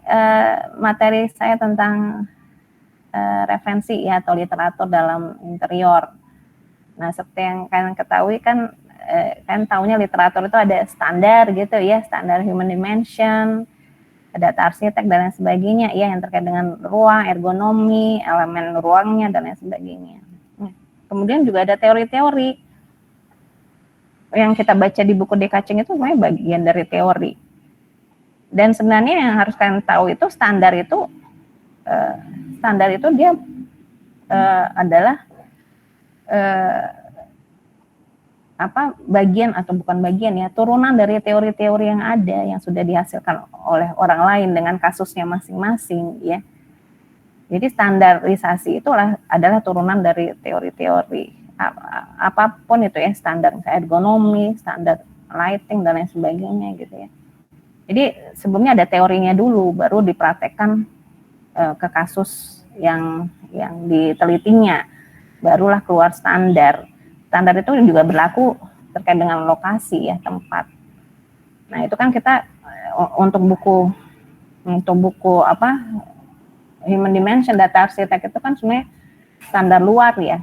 materi saya tentang referensi ya atau literatur dalam interior. Nah, seperti yang kalian ketahui kan taunya literatur itu ada standar gitu ya, standar human dimension, data arsitek dan lain sebagainya ya, yang terkait dengan ruang, ergonomi, elemen ruangnya dan lain sebagainya. Kemudian juga ada teori-teori yang kita baca di buku Dekacing itu sebenarnya bagian dari teori. Dan sebenarnya yang harus kalian tahu itu standar itu dia adalah bagian atau bukan bagian ya, turunan dari teori-teori yang ada yang sudah dihasilkan oleh orang lain dengan kasusnya masing-masing ya. Jadi standarisasi itu adalah turunan dari teori-teori apapun itu ya, standar ergonomi, standar lighting dan lain sebagainya gitu ya. Jadi sebelumnya ada teorinya dulu, baru dipraktekkan ke kasus yang ditelitinya, barulah keluar standar. Standar itu juga berlaku terkait dengan lokasi ya, tempat. Nah, itu kan kita untuk buku human dimension, data arsitek itu kan sebenarnya standar luar ya.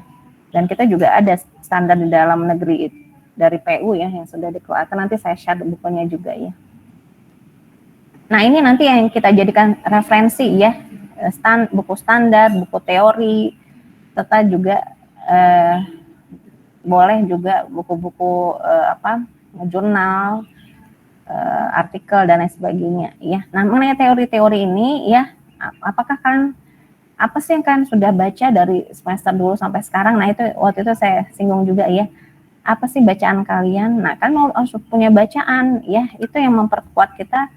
Dan kita juga ada standar di dalam negeri dari PU ya yang sudah dikeluarkan, nanti saya share bukunya juga ya. Nah, ini nanti yang kita jadikan referensi ya, buku standar, buku teori, serta juga boleh juga buku-buku jurnal, artikel dan lain sebagainya ya. Nah, mengenai teori-teori ini ya, apakah apa sih yang kalian sudah baca dari semester dulu sampai sekarang? Nah, itu waktu itu saya singgung juga ya. Apa sih bacaan kalian? Nah, kan harus punya bacaan ya, itu yang memperkuat kita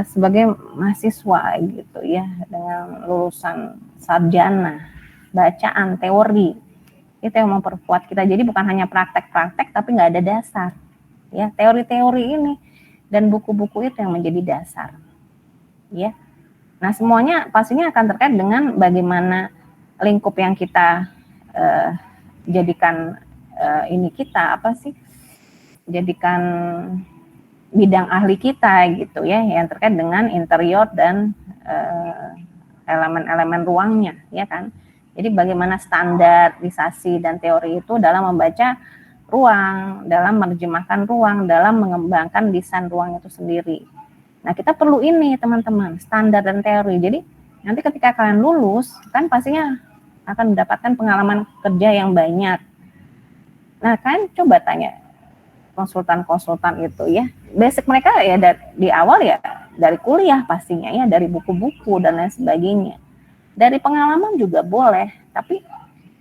sebagai mahasiswa gitu ya, dengan lulusan sarjana. Bacaan, teori, itu yang memperkuat kita. Jadi bukan hanya praktek-praktek tapi nggak ada dasar ya. Teori-teori ini dan buku-buku itu yang menjadi dasar ya. Nah, semuanya pastinya akan terkait dengan bagaimana lingkup yang kita jadikan jadikan bidang ahli kita gitu ya, yang terkait dengan interior dan elemen-elemen ruangnya ya kan. Jadi bagaimana standarisasi dan teori itu dalam membaca ruang, dalam menerjemahkan ruang, dalam mengembangkan desain ruang itu sendiri. Nah, kita perlu ini teman-teman, standar dan teori. Jadi nanti ketika kalian lulus kan pastinya akan mendapatkan pengalaman kerja yang banyak. Nah, kalian coba tanya konsultan-konsultan itu ya, basic mereka ya di awal ya dari kuliah pastinya ya, dari buku-buku dan lain sebagainya. Dari pengalaman juga boleh, tapi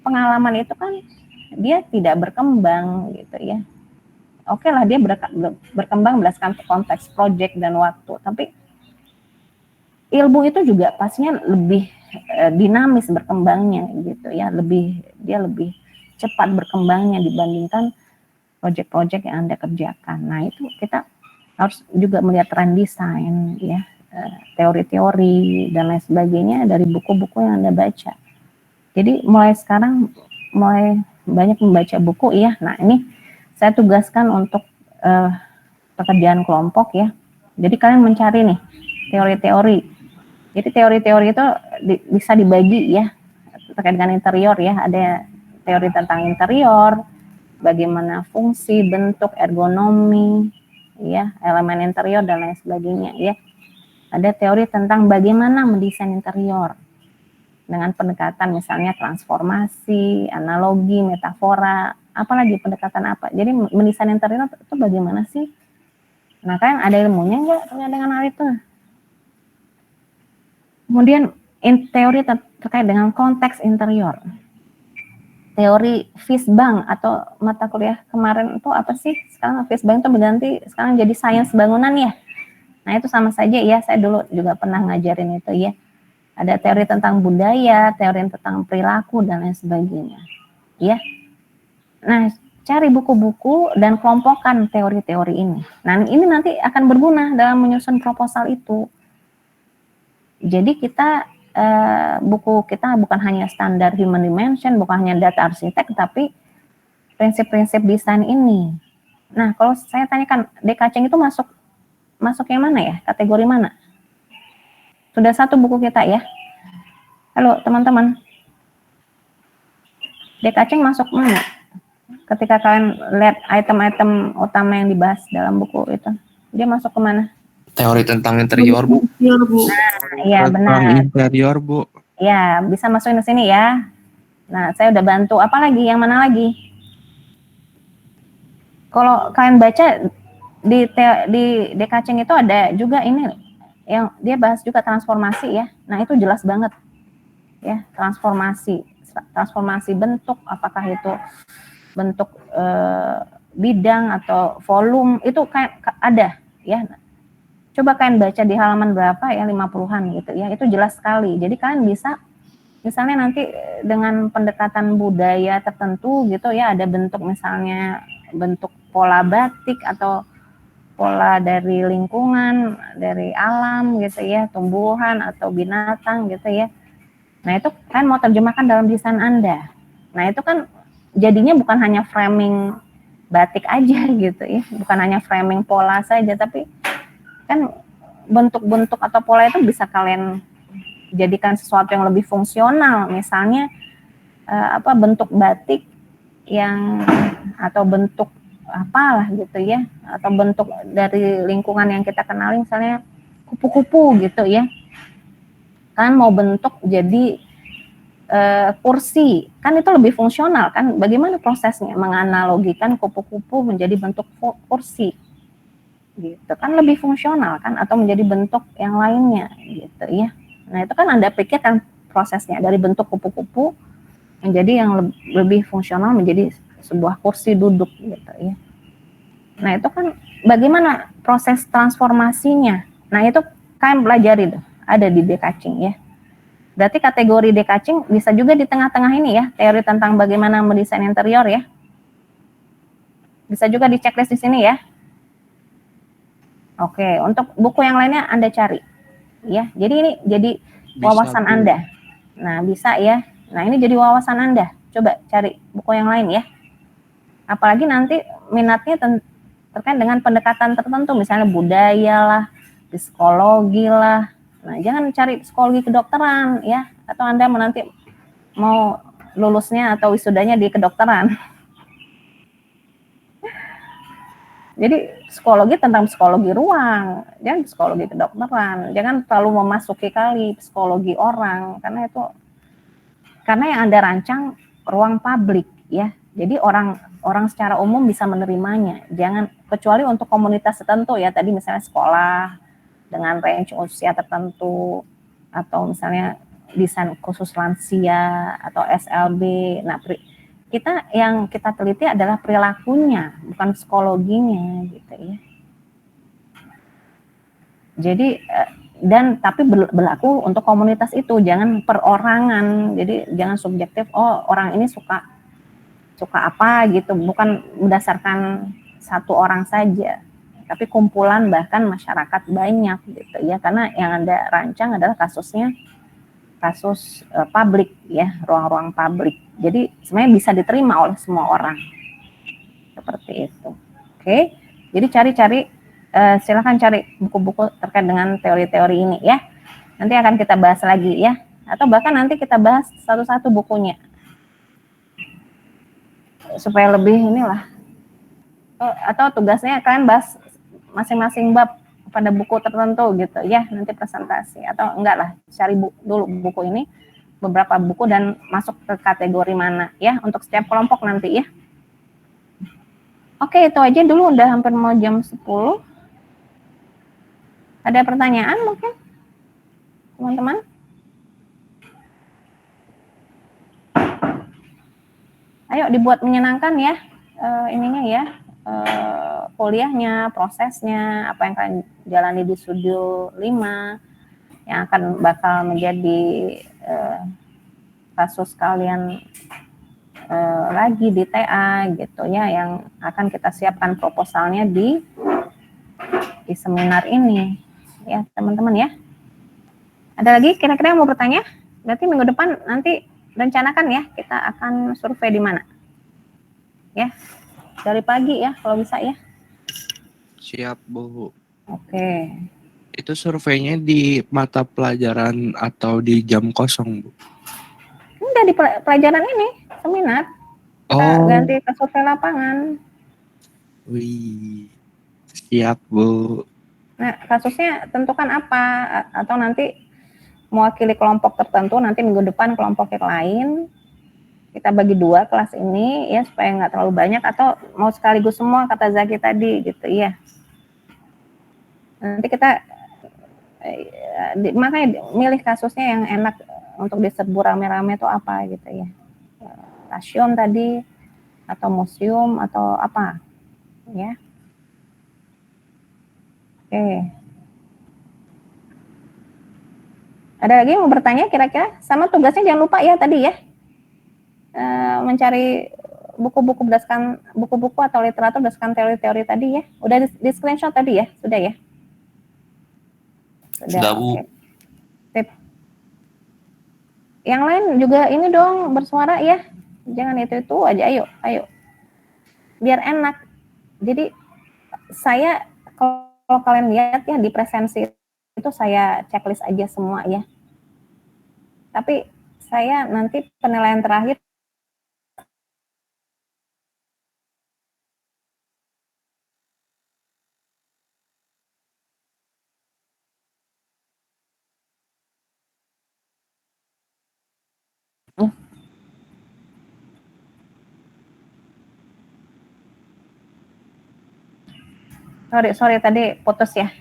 pengalaman itu kan dia tidak berkembang gitu ya. Oke lah, dia berkembang berdasarkan konteks project dan waktu, tapi ilmu itu juga pastinya lebih dinamis berkembangnya gitu ya, dia lebih cepat berkembangnya dibandingkan proyek-proyek yang Anda kerjakan. Nah, itu kita harus juga melihat tren desain ya, teori-teori dan lain sebagainya dari buku-buku yang Anda baca. Jadi mulai sekarang mulai banyak membaca buku ya. Nah, ini saya tugaskan untuk pekerjaan kelompok ya. Jadi kalian mencari nih teori-teori. Jadi teori-teori itu bisa dibagi ya terkait dengan interior ya. Ada teori tentang interior, bagaimana fungsi, bentuk, ergonomi, ya, elemen interior dan lain sebagainya ya. Ada teori tentang bagaimana mendesain interior dengan pendekatan misalnya transformasi, analogi, metafora, apalagi pendekatan apa. Jadi mendesain interior itu bagaimana sih? Nah, kan ada ilmunya nggak dengan hal itu? Kemudian teori terkait dengan konteks interior. Teori Fishbang atau mata kuliah kemarin itu apa sih? Sekarang Fishbang itu berganti sekarang jadi sains bangunan ya. Nah, itu sama saja ya, saya dulu juga pernah ngajarin itu ya. Ada teori tentang budaya, teori tentang perilaku dan lain sebagainya. Ya. Nah, cari buku-buku dan kelompokkan teori-teori ini. Nah, ini nanti akan berguna dalam menyusun proposal itu. Jadi kita buku kita bukan hanya standar human dimension, bukan hanya data arsitek, tapi prinsip-prinsip desain ini. Nah, kalau saya tanyakan, Dekacing itu masuk yang mana ya? Kategori mana? Sudah satu buku kita ya. Halo teman-teman. Dekacing masuk mana? Ketika kalian lihat item-item utama yang dibahas dalam buku itu, dia masuk ke mana? Teori tentang interior, Bu. Nah, iya benar. Interior, Bu. Ya, bisa masukin ke sini ya. Nah, saya udah bantu. Apa lagi? Yang mana lagi? Kalau kalian baca di Dekacing itu ada juga ini yang dia bahas juga transformasi ya. Nah, itu jelas banget. Ya, transformasi bentuk, apakah itu bentuk bidang atau volume, itu kayak ada ya. Coba kalian baca di halaman berapa ya, 50-an gitu ya, itu jelas sekali. Jadi kalian bisa misalnya nanti dengan pendekatan budaya tertentu gitu ya, ada bentuk misalnya bentuk pola batik atau pola dari lingkungan, dari alam gitu ya, tumbuhan atau binatang gitu ya. Nah, itu kan mau terjemahkan dalam desain Anda. Nah, itu kan jadinya bukan hanya framing batik aja gitu ya, bukan hanya framing pola saja, tapi kan bentuk-bentuk atau pola itu bisa kalian jadikan sesuatu yang lebih fungsional. Misalnya bentuk batik yang atau bentuk apalah gitu ya, atau bentuk dari lingkungan yang kita kenali, misalnya kupu-kupu gitu ya. Kan mau bentuk jadi kursi, kan itu lebih fungsional kan. Bagaimana prosesnya menganalogikan kupu-kupu menjadi bentuk kursi gitu kan, lebih fungsional kan, atau menjadi bentuk yang lainnya gitu ya. Nah, itu kan Anda pikirkan prosesnya dari bentuk kupu-kupu menjadi yang lebih fungsional menjadi sebuah kursi duduk gitu ya. Nah, itu kan bagaimana proses transformasinya. Nah, itu kalian pelajari tuh, ada di Dekacing ya. Berarti kategori Dekacing bisa juga di tengah-tengah ini ya, teori tentang bagaimana mendesain interior ya. Bisa juga di checklist di sini ya. Oke, untuk buku yang lainnya Anda cari. Ya, jadi ini jadi wawasan Anda. Nah, bisa ya. Nah, ini jadi wawasan Anda. Coba cari buku yang lain ya. Apalagi nanti minatnya terkait dengan pendekatan tertentu, misalnya budaya lah, psikologi lah. Nah, jangan cari psikologi kedokteran ya, atau Anda nanti mau lulusnya atau wisudanya di kedokteran. Jadi psikologi tentang psikologi ruang, jangan psikologi kedokteran, jangan terlalu memasuki kali psikologi orang, karena yang Anda rancang ruang publik ya. Jadi orang secara umum bisa menerimanya. Jangan, kecuali untuk komunitas tertentu ya, tadi misalnya sekolah dengan range usia tertentu, atau misalnya desain khusus lansia atau SLB. Nah, yang kita teliti adalah perilakunya, bukan psikologinya gitu ya. Jadi dan tapi berlaku untuk komunitas itu, jangan perorangan. Jadi jangan subjektif, oh orang ini suka apa gitu, bukan berdasarkan satu orang saja, tapi kumpulan bahkan masyarakat banyak gitu ya, karena yang Anda rancang adalah kasus publik ya, ruang-ruang publik. Jadi sebenarnya bisa diterima oleh semua orang. Seperti itu. Oke. Jadi silakan cari buku-buku terkait dengan teori-teori ini ya. Nanti akan kita bahas lagi ya, atau bahkan nanti kita bahas satu-satu bukunya supaya lebih inilah. Atau tugasnya kalian bahas masing-masing bab pada buku tertentu gitu ya, nanti presentasi, atau enggak lah, cari dulu buku ini, beberapa buku, dan masuk ke kategori mana ya untuk setiap kelompok nanti ya. Oke, itu aja dulu, udah hampir mau jam 10. Ada pertanyaan mungkin teman-teman? Ayo dibuat menyenangkan ya, ininya ya, kuliahnya, prosesnya, apa yang kalian jalani di studio 5 yang akan bakal menjadi kasus kalian lagi di TA gitu ya, yang akan kita siapkan proposalnya di seminar ini ya teman-teman ya. Ada lagi kira-kira yang mau bertanya? Berarti minggu depan nanti rencanakan ya, kita akan survei di mana ya, dari pagi ya kalau bisa ya. Siap, Bu. Oke. Itu surveinya di mata pelajaran atau di jam kosong, Bu? Enggak, di pelajaran ini, seminar. Kita ganti ke survei lapangan. Wih, siap, Bu. Nah, kasusnya tentukan apa, atau nanti mewakili kelompok tertentu, nanti minggu depan kelompok yang lain. Kita bagi 2 kelas ini ya, supaya nggak terlalu banyak, atau mau sekaligus semua kata Zaki tadi gitu ya. Nanti kita makanya milih kasusnya yang enak untuk diserbu rame-rame itu apa gitu ya. Stasiun tadi, atau museum, atau apa ya. Oke. Ada lagi yang mau bertanya kira-kira? Sama tugasnya jangan lupa ya tadi ya, mencari buku-buku berdasarkan buku-buku atau literatur berdasarkan teori-teori tadi ya. Udah di screenshot tadi ya? Sudah ya? Sudah, Bu. Okay. Sip. Yang lain juga ini dong bersuara ya. Jangan itu aja, ayo. Biar enak. Jadi saya kalau kalian lihat ya di presensi itu saya checklist aja semua ya. Tapi saya nanti penilaian terakhir sorry tadi putus ya.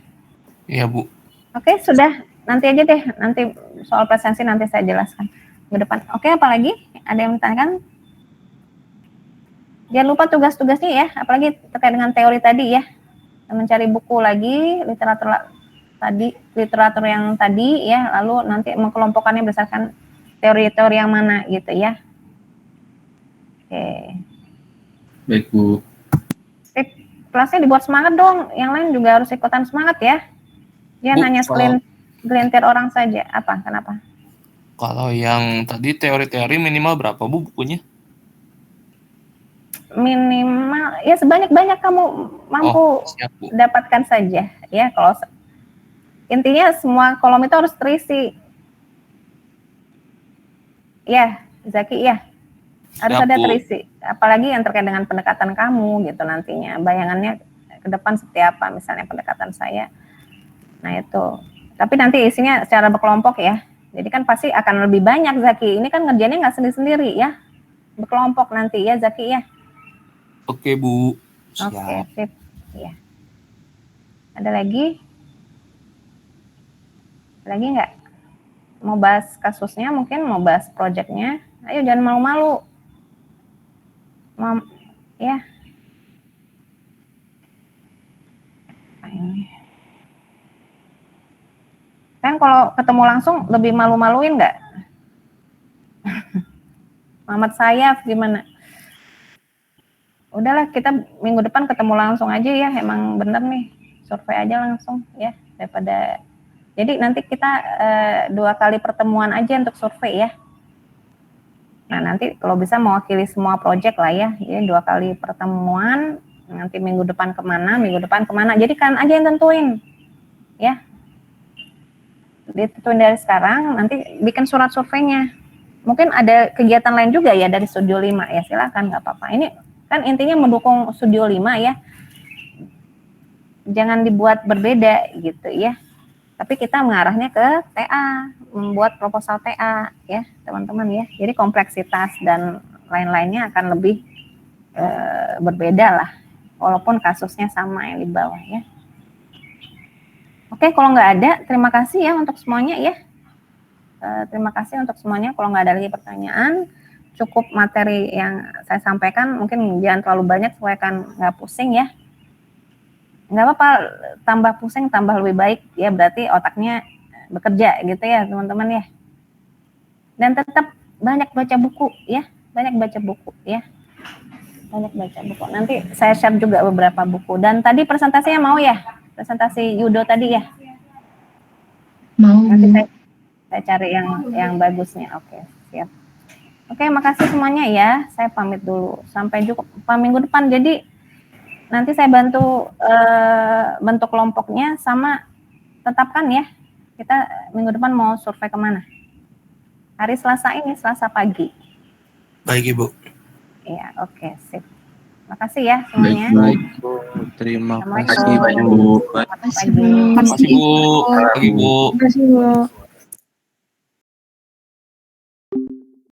Iya, Bu. Oke, sudah. Nanti aja deh. Nanti soal presensi nanti saya jelaskan ke depan. Oke, apalagi? Ada yang bertanyakan? Jangan lupa tugas-tugasnya ya, apalagi terkait dengan teori tadi ya. Mencari buku lagi, literatur yang tadi ya, lalu nanti mengkelompokkannya berdasarkan teori-teori yang mana gitu ya. Oke. Baik, Bu. Sip. Kelasnya dibuat semangat dong, yang lain juga harus ikutan semangat ya. Jangan hanya segelintir orang saja. Apa? Kenapa? Kalau yang tadi teori-teori minimal berapa, Bu, bukunya? Minimal ya sebanyak-banyak kamu mampu siap, Bu. dapatkan saja ya. Kalau intinya semua kolom itu harus terisi. Ya, Zaki ya. Harus ada terisi. Apalagi yang terkait dengan pendekatan kamu gitu nantinya. Bayangannya ke depan seperti apa misalnya pendekatan saya. Nah itu. Tapi nanti isinya secara berkelompok ya. Jadi kan pasti akan lebih banyak Zaki. Ini kan ngerjainnya nggak sendiri-sendiri ya. Berkelompok nanti ya Zaki ya. Oke, Bu. Siap. Oke, sip. Ya. Ada lagi? Lagi nggak? Mau bahas kasusnya mungkin, mau bahas proyeknya. Ayo jangan malu-malu. Ya. Ini. Kan kalau ketemu langsung lebih malu-maluin nggak? Muhammad Sayaf gimana? Udahlah kita minggu depan ketemu langsung aja ya, emang bener nih, survei aja langsung ya, daripada, jadi nanti kita 2 kali pertemuan aja untuk survei ya. Nah nanti kalau bisa mewakili semua project lah ya, jadi 2 kali pertemuan, nanti minggu depan kemana, jadi kan aja yang tentuin ya, ditentuin dari sekarang, nanti bikin surat surveinya. Mungkin ada kegiatan lain juga ya dari Studio 5 ya, silakan, nggak apa-apa. Ini kan intinya mendukung Studio 5 ya, jangan dibuat berbeda gitu ya. Tapi kita mengarahnya ke TA, membuat proposal TA ya teman-teman ya. Jadi kompleksitas dan lain-lainnya akan lebih berbeda lah, walaupun kasusnya sama yang di bawah ya. Oke, kalau nggak ada, terima kasih ya untuk semuanya ya. Terima kasih untuk semuanya. Kalau nggak ada lagi pertanyaan, cukup materi yang saya sampaikan, mungkin jangan terlalu banyak supaya kan nggak pusing ya. Nggak apa-apa, tambah pusing tambah lebih baik ya, berarti otaknya bekerja gitu ya teman-teman ya. Dan tetap banyak baca buku ya, banyak baca buku ya, banyak baca buku. Nanti saya share juga beberapa buku. Dan tadi presentasinya mau ya, presentasi Yudo tadi ya. Mau. Nanti saya cari yang bagusnya. Oke, siap. Oke, makasih semuanya ya. Saya pamit dulu. Sampai jumpa minggu depan. Jadi nanti saya bantu bentuk kelompoknya, sama tetapkan ya. Kita minggu depan mau survei kemana? Hari Selasa ini, Selasa pagi. Baik Ibu. Iya, oke, sip. Makasih ya semuanya. Baik, Bu. Terima kasih, Bu. Assalamualaikum. Selamat pagi. Terima kasih Bu. Pagi Bu. Terima kasih Bu.